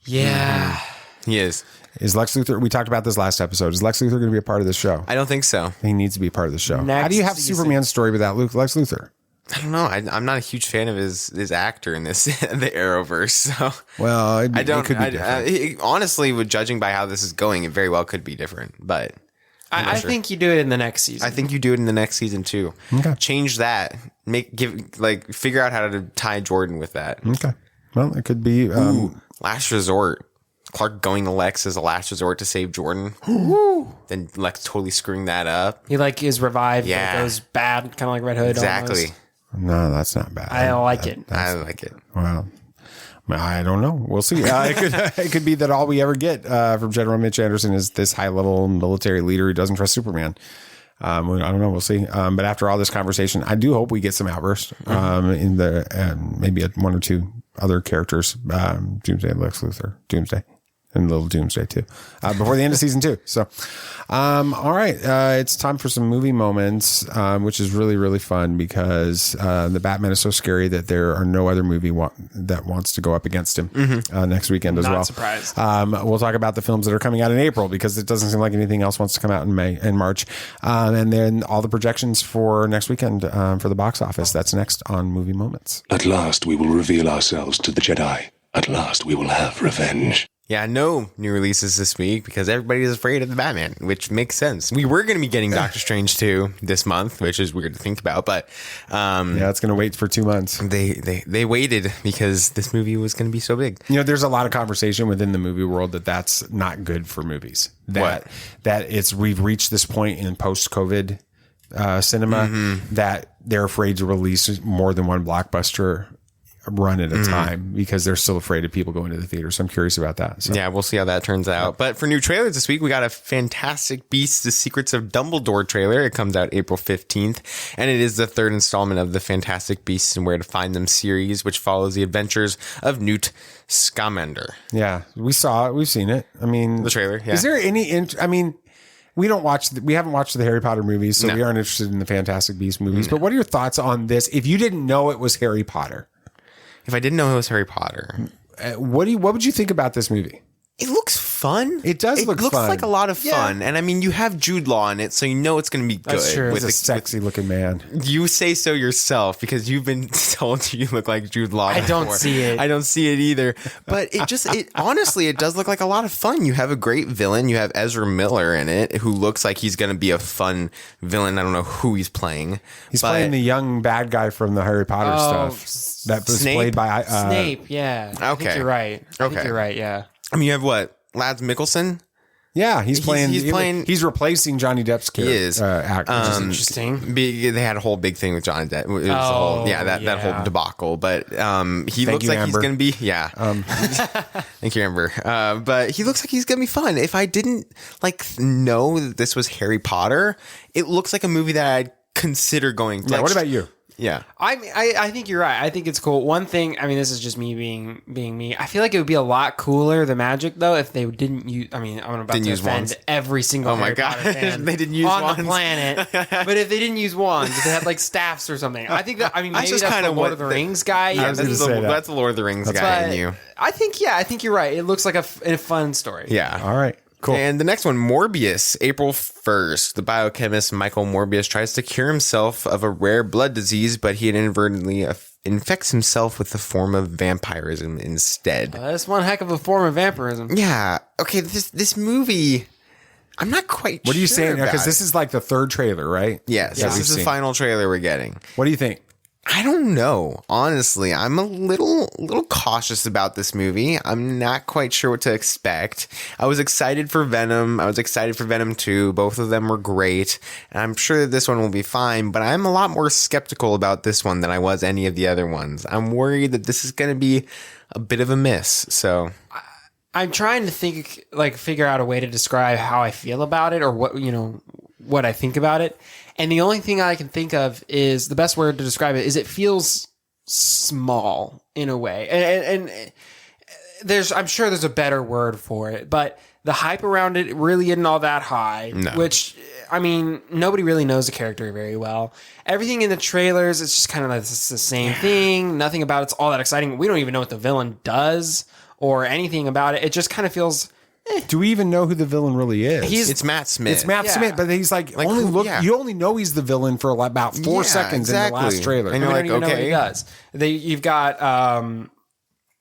Yeah. He is. Is Lex Luthor, we talked about this last episode, is Lex Luthor going to be a part of the show? I don't think so. He needs to be a part of the show. How do you have Superman's story without Lex Luthor? I don't know. I'm not a huge fan of his actor in this the Arrowverse. So well, it could be different. Honestly, with judging by how this is going, it very well could be different. But I think you do it in the next season. I think you do it in the next season too. Okay. Change that. Figure out how to tie Jordan with that. Okay. Well, it could be Last Resort. Clark going to Lex as a last resort to save Jordan. Then Lex totally screwing that up. He is revived. Yeah. It goes bad, kind of like Red Hood. Exactly. Almost. No, that's not bad. I like it. I like it. Well, I don't know. We'll see. It could be that all we ever get from General Mitch Anderson is this high-level military leader who doesn't trust Superman. I don't know. We'll see. But after all this conversation, I do hope we get some Outburst in the maybe one or two other characters. Doomsday and Lex Luthor. Doomsday. And Little Doomsday too, before the end of season 2. So, all right, it's time for some movie moments, which is really, really fun because the Batman is so scary that there are no other movie that wants to go up against him next weekend as well. Not surprised. We'll talk about the films that are coming out in April because it doesn't seem like anything else wants to come out in March, and then all the projections for next weekend for the box office. That's next on Movie Moments. At last, we will reveal ourselves to the Jedi. At last, we will have revenge. Yeah, no new releases this week because everybody is afraid of the Batman, which makes sense. We were going to be getting Doctor Strange 2 this month, which is weird to think about, but it's going to wait for 2 months. They waited because this movie was going to be so big. There's a lot of conversation within the movie world that's not good for movies. That we've reached this point in post-COVID cinema that they're afraid to release more than one blockbuster run at a time because they're still afraid of people going to the theater. So I'm curious about that. So. Yeah, we'll see how that turns out. But for new trailers this week, we got a Fantastic Beasts: The Secrets of Dumbledore trailer. It comes out April 15th, and it is the third installment of the Fantastic Beasts and Where to Find Them series, which follows the adventures of Newt Scamander. Yeah, we saw it. We've seen it. I mean, the trailer. Yeah. Is there any? We haven't watched the Harry Potter movies, so we aren't interested in the Fantastic Beasts movies. But what are your thoughts on this? If you didn't know it was Harry Potter, if I didn't know it was Harry Potter, what would you think about this movie? It looks fun. It does look fun. It looks like a lot of fun. And I mean, you have Jude Law in it, so you know it's going to be good. That's true. He's a sexy looking man. You say so yourself because you've been told you look like Jude Law. I don't see it. I don't see it either. But honestly, it does look like a lot of fun. You have a great villain. You have Ezra Miller in it, who looks like he's going to be a fun villain. I don't know who he's playing. He's playing the young bad guy from the Harry Potter stuff. That was played by Snape. Yeah. Okay. I think you're right. You're right. Yeah. I mean, you have what? Lads Mikkelsen? Yeah, he's replacing Johnny Depp's character. He is. Actor. Which is interesting. They had a whole big thing with Johnny Depp. It was that whole debacle. But he looks like he's going to be. Yeah. Thank you, Amber. But he looks like he's going to be fun. If I didn't know that this was Harry Potter, it looks like a movie that I'd consider going. Yeah. What about you? Yeah. I think you're right. I think it's cool. One thing, I mean, this is just me being me. I feel like it would be a lot cooler, the magic, though, if they didn't use, I mean, I'm about to offend every single Harry Potter fan they didn't use on wands the planet. But if they didn't use wands, if they had like staffs or something, I think that, I mean, maybe that's that's kind the of Lord of the Rings guy. Yeah, that's the Lord of the Rings guy in you. I think you're right. It looks like a fun story. Yeah. All right. Cool. And the next one, Morbius, April 1st. The biochemist Michael Morbius tries to cure himself of a rare blood disease, but he inadvertently infects himself with the form of vampirism instead. That's one heck of a form of vampirism. Yeah. Okay, this movie, I'm not quite What are you sure saying? about Because this is like the third trailer, right? Yes, this is the final trailer we're getting. What do you think? I don't know. Honestly, I'm a little cautious about this movie. I'm not quite sure what to expect. I was excited for Venom. I was excited for Venom 2. Both of them were great. And I'm sure that this one will be fine, but I'm a lot more skeptical about this one than I was any of the other ones. I'm worried that this is going to be a bit of a miss. So I'm trying to figure out a way to describe how I feel about it or what I think about it. And the only thing I can think of is the best word to describe it is it feels small in a way. And I'm sure there's a better word for it, but the hype around it really isn't all that high, which, I mean, nobody really knows the character very well. Everything in the trailers, it's just kind of like the same thing. Nothing about it's all that exciting. We don't even know what the villain does or anything about it. It just kind of feels... Do we even know who the villain really is? It's Matt Smith. It's Matt Smith, but he's you only know he's the villain for about 4 seconds in the last trailer. And you're like, know what he does. You've got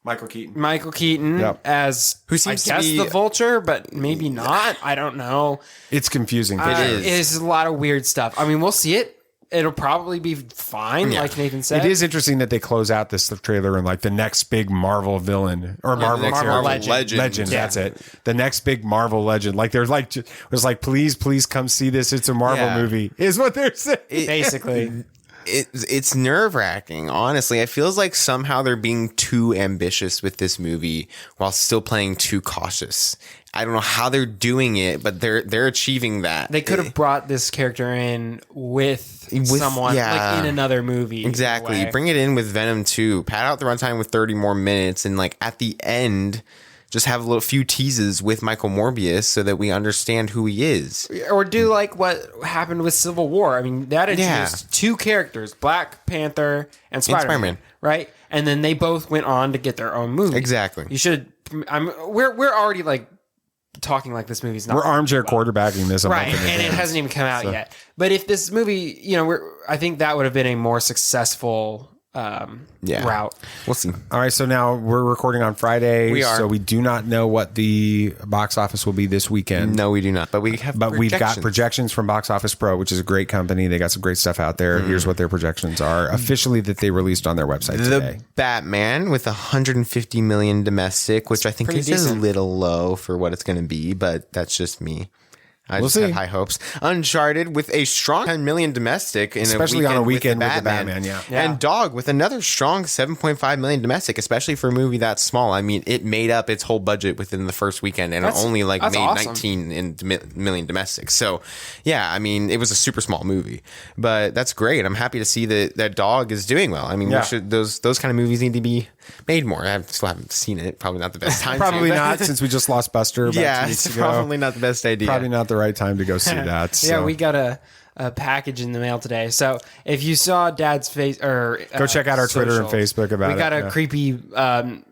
Michael Keaton. as who seems to be the Vulture, but maybe not. I don't know. It's confusing. It is a lot of weird stuff. I mean, we'll see it. It'll probably be fine, like Nathan said. It is interesting that they close out this trailer and like the next big Marvel villain or Marvel legend. Yeah. That's it. The next big Marvel legend. Like there's like please come see this. It's a Marvel movie. Is what they're saying. Basically. It's nerve-wracking, honestly. It feels like somehow they're being too ambitious with this movie while still playing too cautious. I don't know how they're doing it, but they're achieving that. They could have brought this character in with someone like in another movie. Exactly. Bring it in with Venom 2. Pad out the runtime with 30 more minutes, and like at the end, just have a few teases with Michael Morbius so that we understand who he is. Or do like what happened with Civil War. I mean, that introduced two characters, Black Panther and Spider-Man, right? And then they both went on to get their own movie. Exactly. You should. We're already like talking like this movie's not. We're armchair quarterbacking this, right? And it hasn't even come out yet. But if this movie, I think that would have been a more successful route. We'll see. All right, so now we're recording on Friday. We are. So we do not know what the box office will be this weekend. No, we do not. But we've got projections from Box Office Pro, which is a great company. They got some great stuff out there. Here's what their projections are officially that they released on their website today. The Batman with 150 million domestic, which I think is a little low for what it's going to be, but that's just me. I just have high hopes. Uncharted with a strong 10 million domestic, especially on a weekend with the Batman. Yeah. And Dog with another strong 7.5 million domestic, especially for a movie that small. I mean, it made up its whole budget within the first weekend, and it only made awesome. 19 million domestic. So, yeah, I mean, it was a super small movie, but that's great. I'm happy to see that Dog is doing well. I mean, those kind of movies need to be made more. I still haven't seen it. Probably not the best time. Probably not, since we just lost Buster about 2 weeks ago. Probably not the best idea. Probably not the right time to go see that. So. Yeah, we got a package in the mail today. So if you saw Dad's face, or go check out our Twitter and Facebook about it. We got a creepy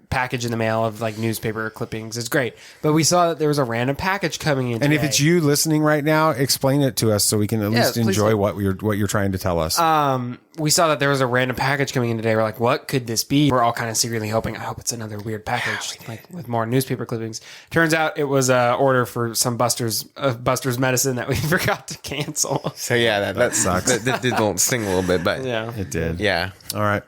package in the mail of like newspaper clippings. It's great. But we saw that there was a random package coming in today. And if it's you listening right now, explain it to us so we can at least enjoy what you're trying to tell us. We saw that there was a random package coming in today. We're like, what could this be? We're all kind of secretly hoping, I hope it's another weird package, like with more newspaper clippings. Turns out it was an order for some Buster's medicine that we forgot to cancel. So yeah, that sucks. That did sting a little bit, but yeah, it did. Yeah. All right.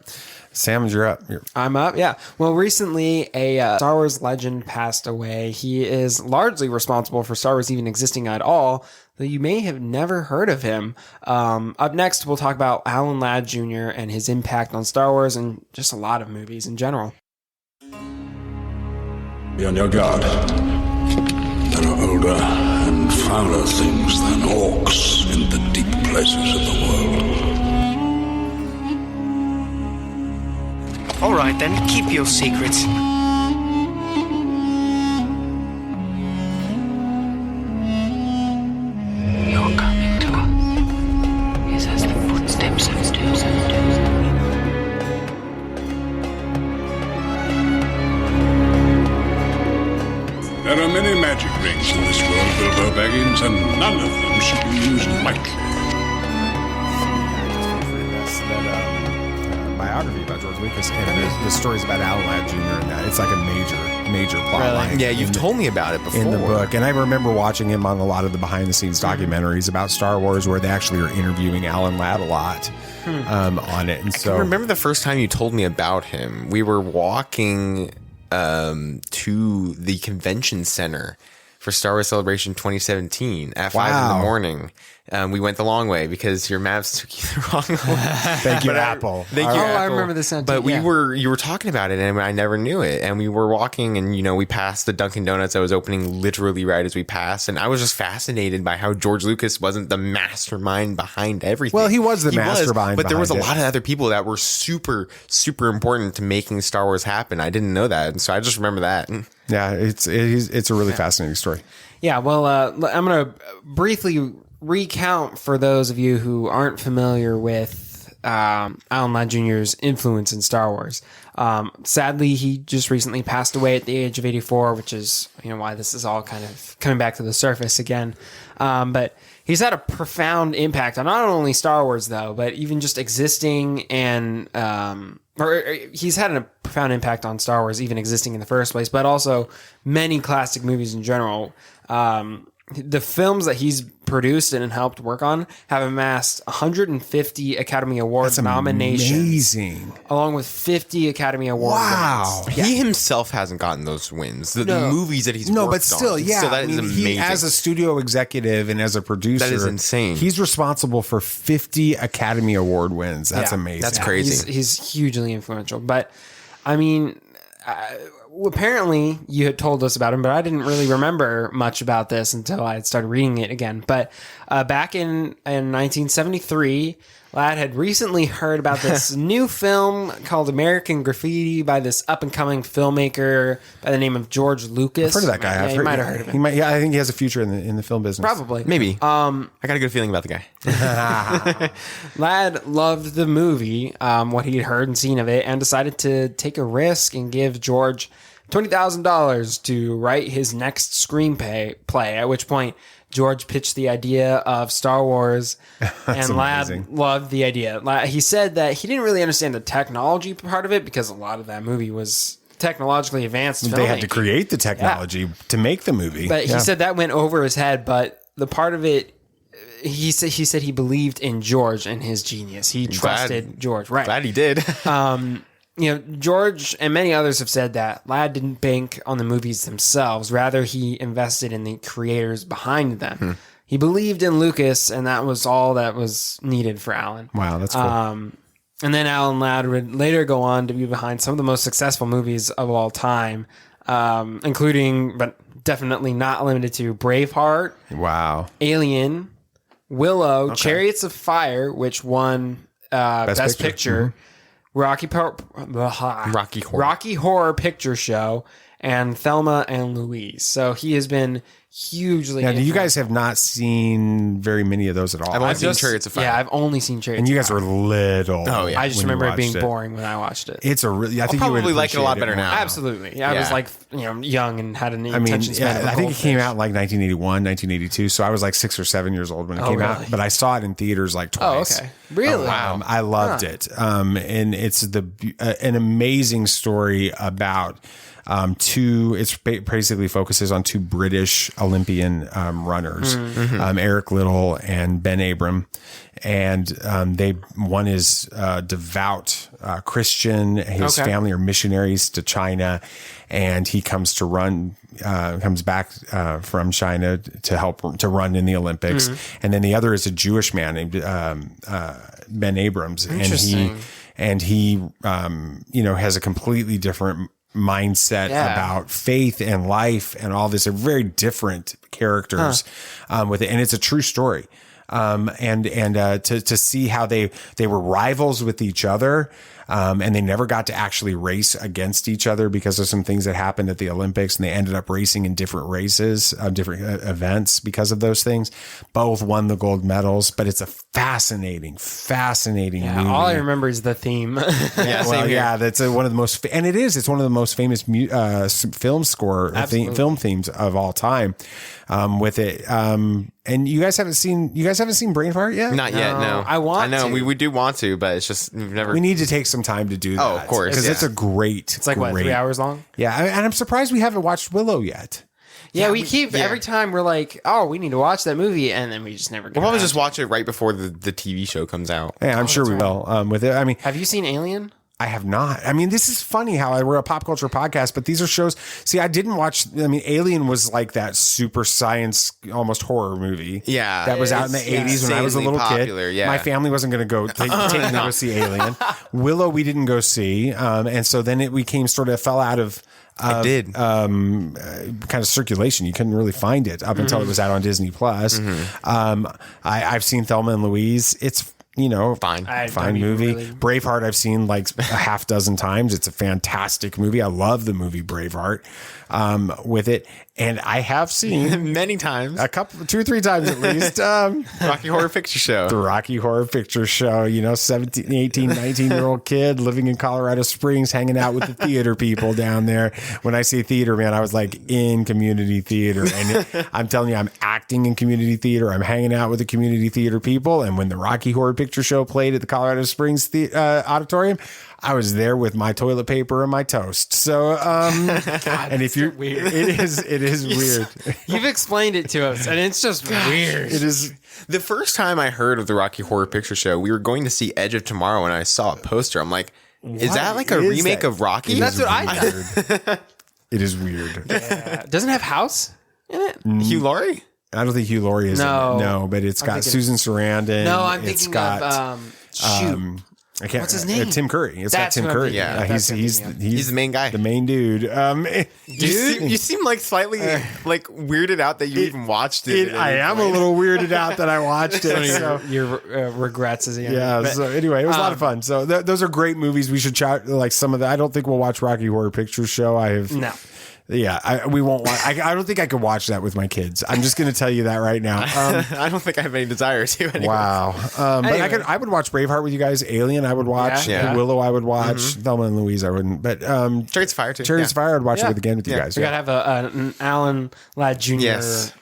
Sam, you're up. I'm up, yeah. Well, recently a Star Wars legend passed away. He is largely responsible for Star Wars even existing at all, though you may have never heard of him. Up next, we'll talk about Alan Ladd Jr. and his impact on Star Wars and just a lot of movies in general. Be on your guard. There are older and fouler things than orcs in the deep places of the world. All right, then, keep your secrets. You're coming to us. Is as the footsteps of There are many magic rings in this world, Bilbo Baggins, and none of them should be used lightly. Biography about George Lucas, and the stories about Alan Ladd Jr. and that. It's like a major plot line. Yeah, you've told me about it before. In the book. And I remember watching him on a lot of the behind-the-scenes documentaries about Star Wars where they actually are interviewing Alan Ladd a lot on it. And so I remember the first time you told me about him. We were walking to the convention center for Star Wars Celebration 2017 at 5 in the morning. We went the long way because your maps took you the wrong way. Thank you, Apple. Thank you, Apple. I remember this. But you were talking about it, and I never knew it. And we were walking, and we passed the Dunkin' Donuts that was opening literally right as we passed. And I was just fascinated by how George Lucas wasn't the mastermind behind everything. Well, he was the mastermind, but there was a lot of other people that were super, super important to making Star Wars happen. I didn't know that, and so I just remember that. Yeah, it's a really fascinating story. Yeah, well, I'm going to briefly recount for those of you who aren't familiar with Alan Ladd Jr.'s influence in Star Wars. Sadly, he just recently passed away at the age of 84, which is why this is all kind of coming back to the surface again. But he's had a profound impact on not only Star Wars, though, but even just existing and he's had a profound impact on Star Wars even existing in the first place, but also many classic movies in general. The films that he's produced and helped work on have amassed 150 Academy Award nominations. Amazing. Along with 50 Academy Award wins. Yeah. He himself hasn't gotten those wins. The movies that he's worked on. But still, yeah. So that is amazing. He, as a studio executive and as a producer, that is insane. He's responsible for 50 Academy Award wins. That's amazing. That's crazy. He's hugely influential. But, I mean, apparently you had told us about him, but I didn't really remember much about this until I had started reading it again. But back in 1973, Ladd had recently heard about this new film called American Graffiti by this up-and-coming filmmaker by the name of George Lucas. I've heard of that guy. You might have heard of him. I think he has a future in the film business. Probably. Maybe. I got a good feeling about the guy. Ladd loved the movie, what he had heard and seen of it, and decided to take a risk and give George $20,000 to write his next screenplay, at which point George pitched the idea of Star Wars, and Ladd loved the idea. He said that he didn't really understand the technology part of it because a lot of that movie was technologically advanced filmmaking. They had to create the technology to make the movie. But he said that went over his head, but the part of it, he said he believed in George and his genius. He trusted George. Right. Glad he did. George and many others have said that Ladd didn't bank on the movies themselves. Rather, he invested in the creators behind them. he believed in Lucas, and that was all that was needed for Alan. Wow, that's cool. And then Alan Ladd would later go on to be behind some of the most successful movies of all time, including, but definitely not limited to, Braveheart. Wow. Alien, Willow, Chariots of Fire, which won Best Picture, Rocky Horror Picture Show, and Thelma and Louise. So he has been hugely. Now, you guys have not seen very many of those at all. I've only seen Chariots of Fire. Yeah, I've only seen Chariots. And you of guys Fire. were little. Oh yeah. I just remember it being boring when I watched it. It's a really. I think I'll you would probably like it a lot appreciate better now. Absolutely. Yeah, I was like, young and had an attention span of a I think it came goldfish. out in like 1981, 1982. So I was like 6 or 7 years old when it came out. But I saw it in theaters like twice. Oh, okay. Really? Wow. I loved it. And it's an amazing story about it basically focuses on two British Olympian runners, Eric Liddell and Ben Abram. And one is devout Christian. His family are missionaries to China, and he comes back from China to help to run in the Olympics. And then the other is a Jewish man named Ben Abrams, and he has a completely different mindset about faith and life and all this. They're very different characters with it, and it's a true story. To see how they were rivals with each other, and they never got to actually race against each other because of some things that happened at the Olympics, and they ended up racing in different races, different events because of those things. Both won the gold medals, but it's a fascinating movie. All I remember is the theme. That's one of the most, and it's one of the most famous film themes of all time. With it, and you guys haven't seen Braveheart yet? Not yet. No, I know we do want to, but it's just we've never. We need to take some time to do that. Oh, of course, because it's a great. It's like what, 3 hours long? Yeah, and I'm surprised we haven't watched Willow yet. Yeah, we keep every time we're like, oh, we need to watch that movie, and then we just never. We'll probably just watch it right before the TV show comes out. Yeah, I'm sure we will. With it, I mean, have you seen Alien? I have not. I mean, this is funny how we're a pop culture podcast, but these are shows. See, I didn't watch. I mean, Alien was like that super science, almost horror movie. Yeah, that was out in the 80s when I was a little kid. Yeah. My family wasn't going to go take me to go see Alien. Willow, we didn't go see, and so then it fell out of. Kind of circulation. You couldn't really find it up until it was out on Disney Plus. I've seen Thelma and Louise. It's fine movie. Really... Braveheart I've seen like a half dozen times. It's a fantastic movie. I love the movie Braveheart with it. And I have seen many times, 2 or 3 times at least, Rocky Horror Picture Show. The Rocky Horror Picture Show, 17, 18, 19-year-old kid living in Colorado Springs, hanging out with the theater people down there. When I say theater, man, I was like in community theater. And I'm telling you, I'm acting in community theater. I'm hanging out with the community theater people. And when the Rocky Horror Picture Show played at the Colorado Springs Auditorium, I was there with my toilet paper and my toast. So, God, and if you're weird, it is weird. You've explained it to us, and it's just weird. It is. The first time I heard of the Rocky Horror Picture Show, we were going to see Edge of Tomorrow, and I saw a poster. I'm like, is that like a remake of Rocky? That's what I thought. It is weird. Yeah. Doesn't it have House in it? Hugh Laurie? I don't think Hugh Laurie is in it. No, but it's got Susan Sarandon. No, I'm thinking of shoot. I can't. What's his name? Tim Curry. Got Tim Curry. Yeah, he's the main guy. The main dude. You seem like slightly like weirded out that you even watched it. I am a little weirded out that I watched it. So. Your regrets as a young man. But, so anyway, it was a lot of fun. So those are great movies. We should chat like some of that. I don't think we'll watch Rocky Horror Picture Show. No. Yeah, we won't. I don't think I could watch that with my kids. I'm just going to tell you that right now. I don't think I have any desire to. Anyway. Wow. But I would watch Braveheart with you guys. Alien, I would watch. Yeah. Willow, I would watch. Thelma and Louise, I wouldn't. But Chariots of Fire too. Chariots of Fire, I'd watch it again with you guys. We got to have an Alan Ladd Jr.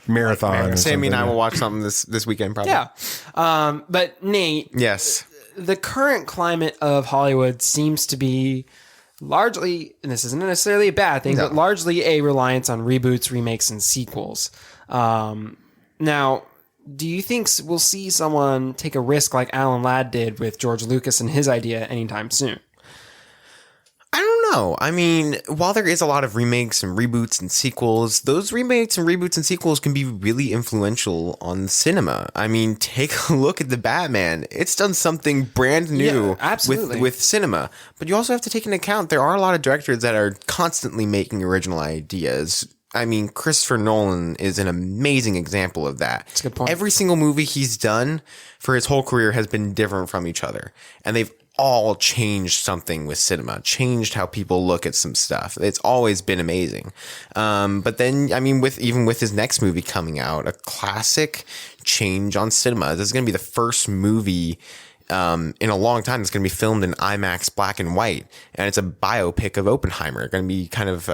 marathon. Sammy and I will watch something this weekend probably. Yeah. But Nate. Yes. The current climate of Hollywood seems to be largely, and this isn't necessarily a bad thing, but largely a reliance on reboots, remakes, and sequels. Now, do you think we'll see someone take a risk like Alan Ladd did with George Lucas and his idea anytime soon? I don't know. I mean, while there is a lot of remakes and reboots and sequels, those remakes and reboots and sequels can be really influential on cinema. I mean, take a look at the Batman. It's done something brand new with cinema. But you also have to take into account there are a lot of directors that are constantly making original ideas. I mean, Christopher Nolan is an amazing example of that. That's a good point. Every single movie he's done for his whole career has been different from each other. And they've all changed something with cinema, changed how people look at some stuff. It's always been amazing. But then, I mean, with his next movie coming out, a classic change on cinema. This is going to be the first movie in a long time that's going to be filmed in IMAX black and white. And it's a biopic of Oppenheimer. Going to be kind of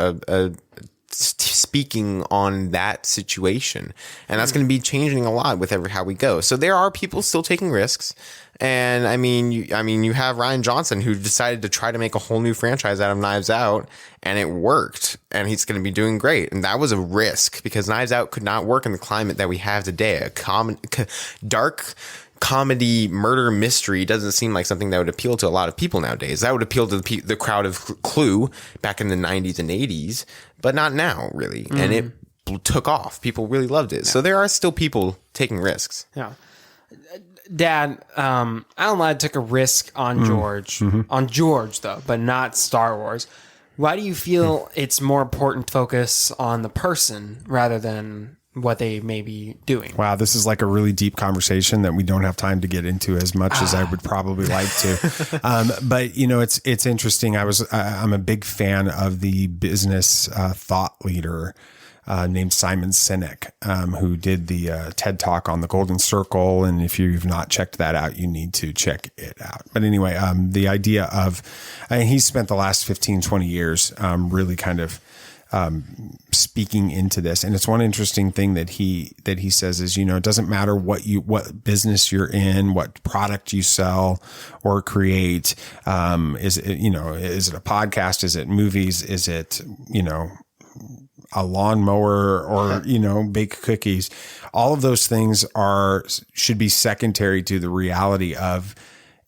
speaking on that situation, and that's going to be changing a lot with how we go. So there are people still taking risks, and I mean, you have Rian Johnson, who decided to try to make a whole new franchise out of Knives Out, and it worked, and he's going to be doing great. And that was a risk because Knives Out could not work in the climate that we have today. A dark comedy murder mystery doesn't seem like something that would appeal to a lot of people nowadays. That would appeal to the crowd of Clue back in the 90s and 80s, but not now, really. Mm-hmm. And it took off. People really loved it. Yeah. So there are still people taking risks. Yeah. Dad, Alan Ladd took a risk on George. Mm-hmm. On George, though, but not Star Wars. Why do you feel it's more important to focus on the person rather than what they may be doing? Wow, this is like a really deep conversation that we don't have time to get into as much as I would probably like to. But you know, it's interesting. I'm a big fan of the business thought leader named Simon Sinek, who did the TED Talk on the Golden Circle. And if you've not checked that out, you need to check it out. But anyway, the idea of, he's spent the last 15, 20 years really kind of speaking into this. And it's one interesting thing that he says is, you know, it doesn't matter what business you're in, what product you sell or create. Is it a podcast? Is it movies? Is it, you know, a lawnmower or, you know, bake cookies? All of those things should be secondary to the reality of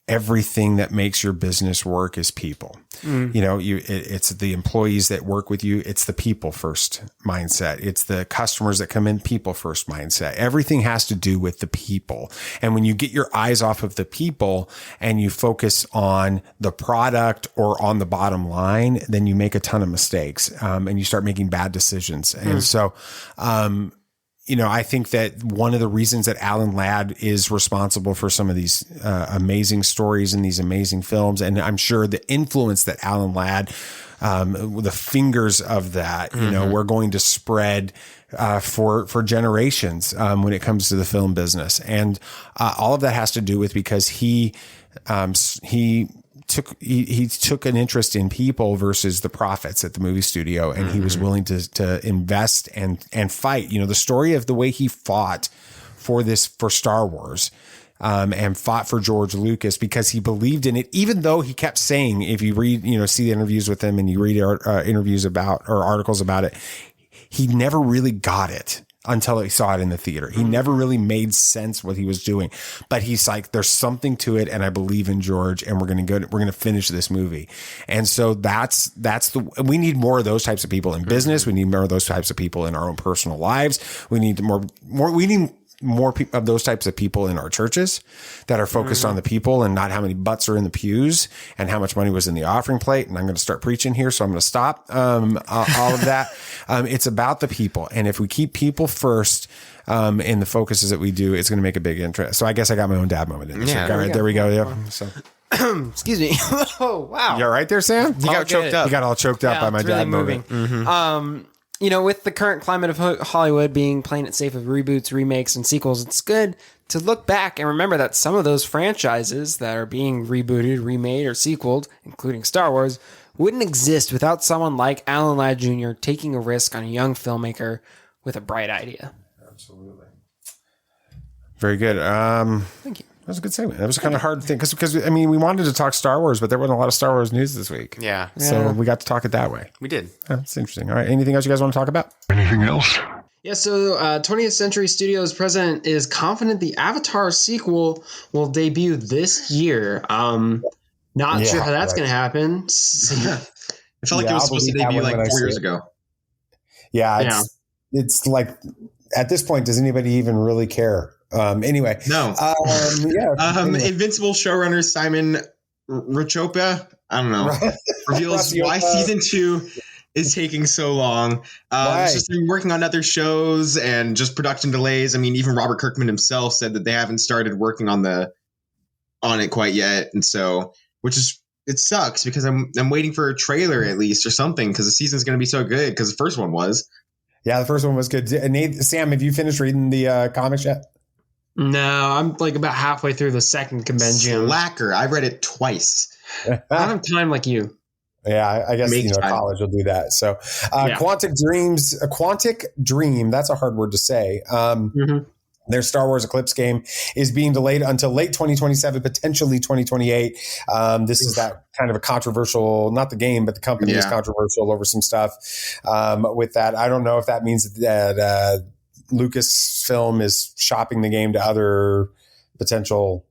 everything that makes your business work is people. You know, it's the employees that work with you. It's the people first mindset. It's the customers that come in, people first mindset. Everything has to do with the people. And when you get your eyes off of the people and you focus on the product or on the bottom line, then you make a ton of mistakes, and you start making bad decisions. And so, you know, I think that one of the reasons that Alan Ladd is responsible for some of these amazing stories and these amazing films, and I'm sure the influence that Alan Ladd, the fingers of that, you know, we're going to spread for generations when it comes to the film business. And all of that has to do with because he took an interest in people versus the profits at the movie studio. And he was willing to invest and fight, you know, the story of the way he fought for Star Wars, and fought for George Lucas because he believed in it, even though he kept saying, if you read, you know, see the interviews with him and you read interviews about, or articles about it, he never really got it until he saw it in the theater. He never really made sense what he was doing, but he's like, there's something to it. And I believe in George, and we're going to finish this movie. And so we need more of those types of people in business. We need more of those types of people in our own personal lives. We need more of those types of people in our churches that are focused on the people and not how many butts are in the pews and how much money was in the offering plate. And I'm going to start preaching here, so I'm going to stop all of that. It's about the people. And if we keep people first in the focuses that we do, it's going to make a big interest. So I guess I got my own dad moment in this. All right, there we go. Yeah. So. Excuse me. Oh, wow. You all right there, Sam? You got choked up. You got all choked up by my dad moment. You know, with the current climate of Hollywood being playing it safe with reboots, remakes, and sequels, it's good to look back and remember that some of those franchises that are being rebooted, remade, or sequeled, including Star Wars, wouldn't exist without someone like Alan Ladd Jr. taking a risk on a young filmmaker with a bright idea. Absolutely. Very good. Thank you. That was a good segment. That was kind of hard to think because I mean, we wanted to talk Star Wars, but there wasn't a lot of Star Wars news this week. Yeah. So we got to talk it that way. We did. That's interesting. All right. Anything else you guys want to talk about? Anything else? Yeah, so 20th Century Studios president is confident the Avatar sequel will debut this year. Not sure how that's going to happen. I felt like it was supposed to debut like 4 years ago. Yeah, it's like at this point, does anybody even really care? Anyway, no. Invincible showrunner Simon Rachopa, I don't know, reveals why season 2 is taking so long. It's just been working on other shows and just production delays. I mean, even Robert Kirkman himself said that they haven't started working on it quite yet, and so it sucks because I'm waiting for a trailer at least or something because the season's going to be so good because the first one was. Yeah, the first one was good. Sam, have you finished reading the comics yet? No, I'm like about halfway through the second compendium. Slacker. I read it twice. I don't have time like you. Yeah, I guess college will do that. So, Quantic Dream. That's a hard word to say. Their Star Wars Eclipse game is being delayed until late 2027, potentially 2028. This is that kind of a controversial, not the game, but the company is controversial over some stuff with that. I don't know if that means that Lucasfilm is shopping the game to other potential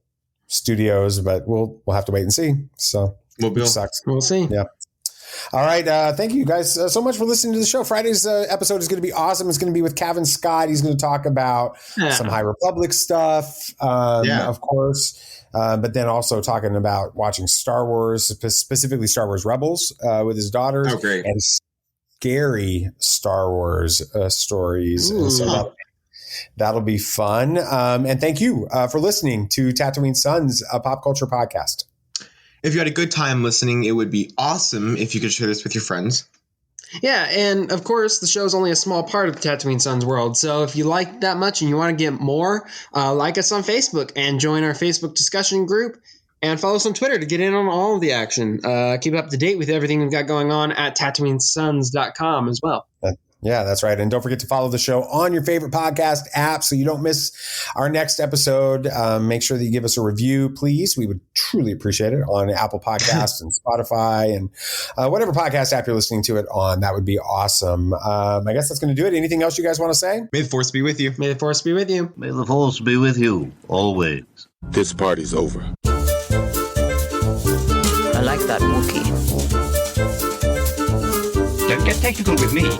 studios, but we'll have to wait and see. So sucks. We'll see. Yeah. All right. Thank you guys so much for listening to the show. Friday's episode is going to be awesome. It's going to be with Kevin Scott. He's going to talk about some High Republic stuff, of course, but then also talking about watching Star Wars, specifically Star Wars Rebels with his daughters. Oh, great. And scary Star Wars stories. And so that'll be fun. And thank you for listening to Tatooine Sons, a pop culture podcast. If you had a good time listening, it would be awesome if you could share this with your friends. Yeah, and of course, the show is only a small part of the Tatooine Sons world. So if you like that much and you want to get more, like us on Facebook and join our Facebook discussion group and follow us on Twitter to get in on all of the action. Keep up to date with everything we've got going on at TatooineSons.com as well. Yeah, that's right. And don't forget to follow the show on your favorite podcast app so you don't miss our next episode. Make sure that you give us a review, please. We would truly appreciate it on Apple Podcasts and Spotify and whatever podcast app you're listening to it on. That would be awesome. I guess that's going to do it. Anything else you guys want to say? May the Force be with you. May the Force be with you. May the Force be with you, always. This party's over. I like that Wookiee. Don't get technical with me.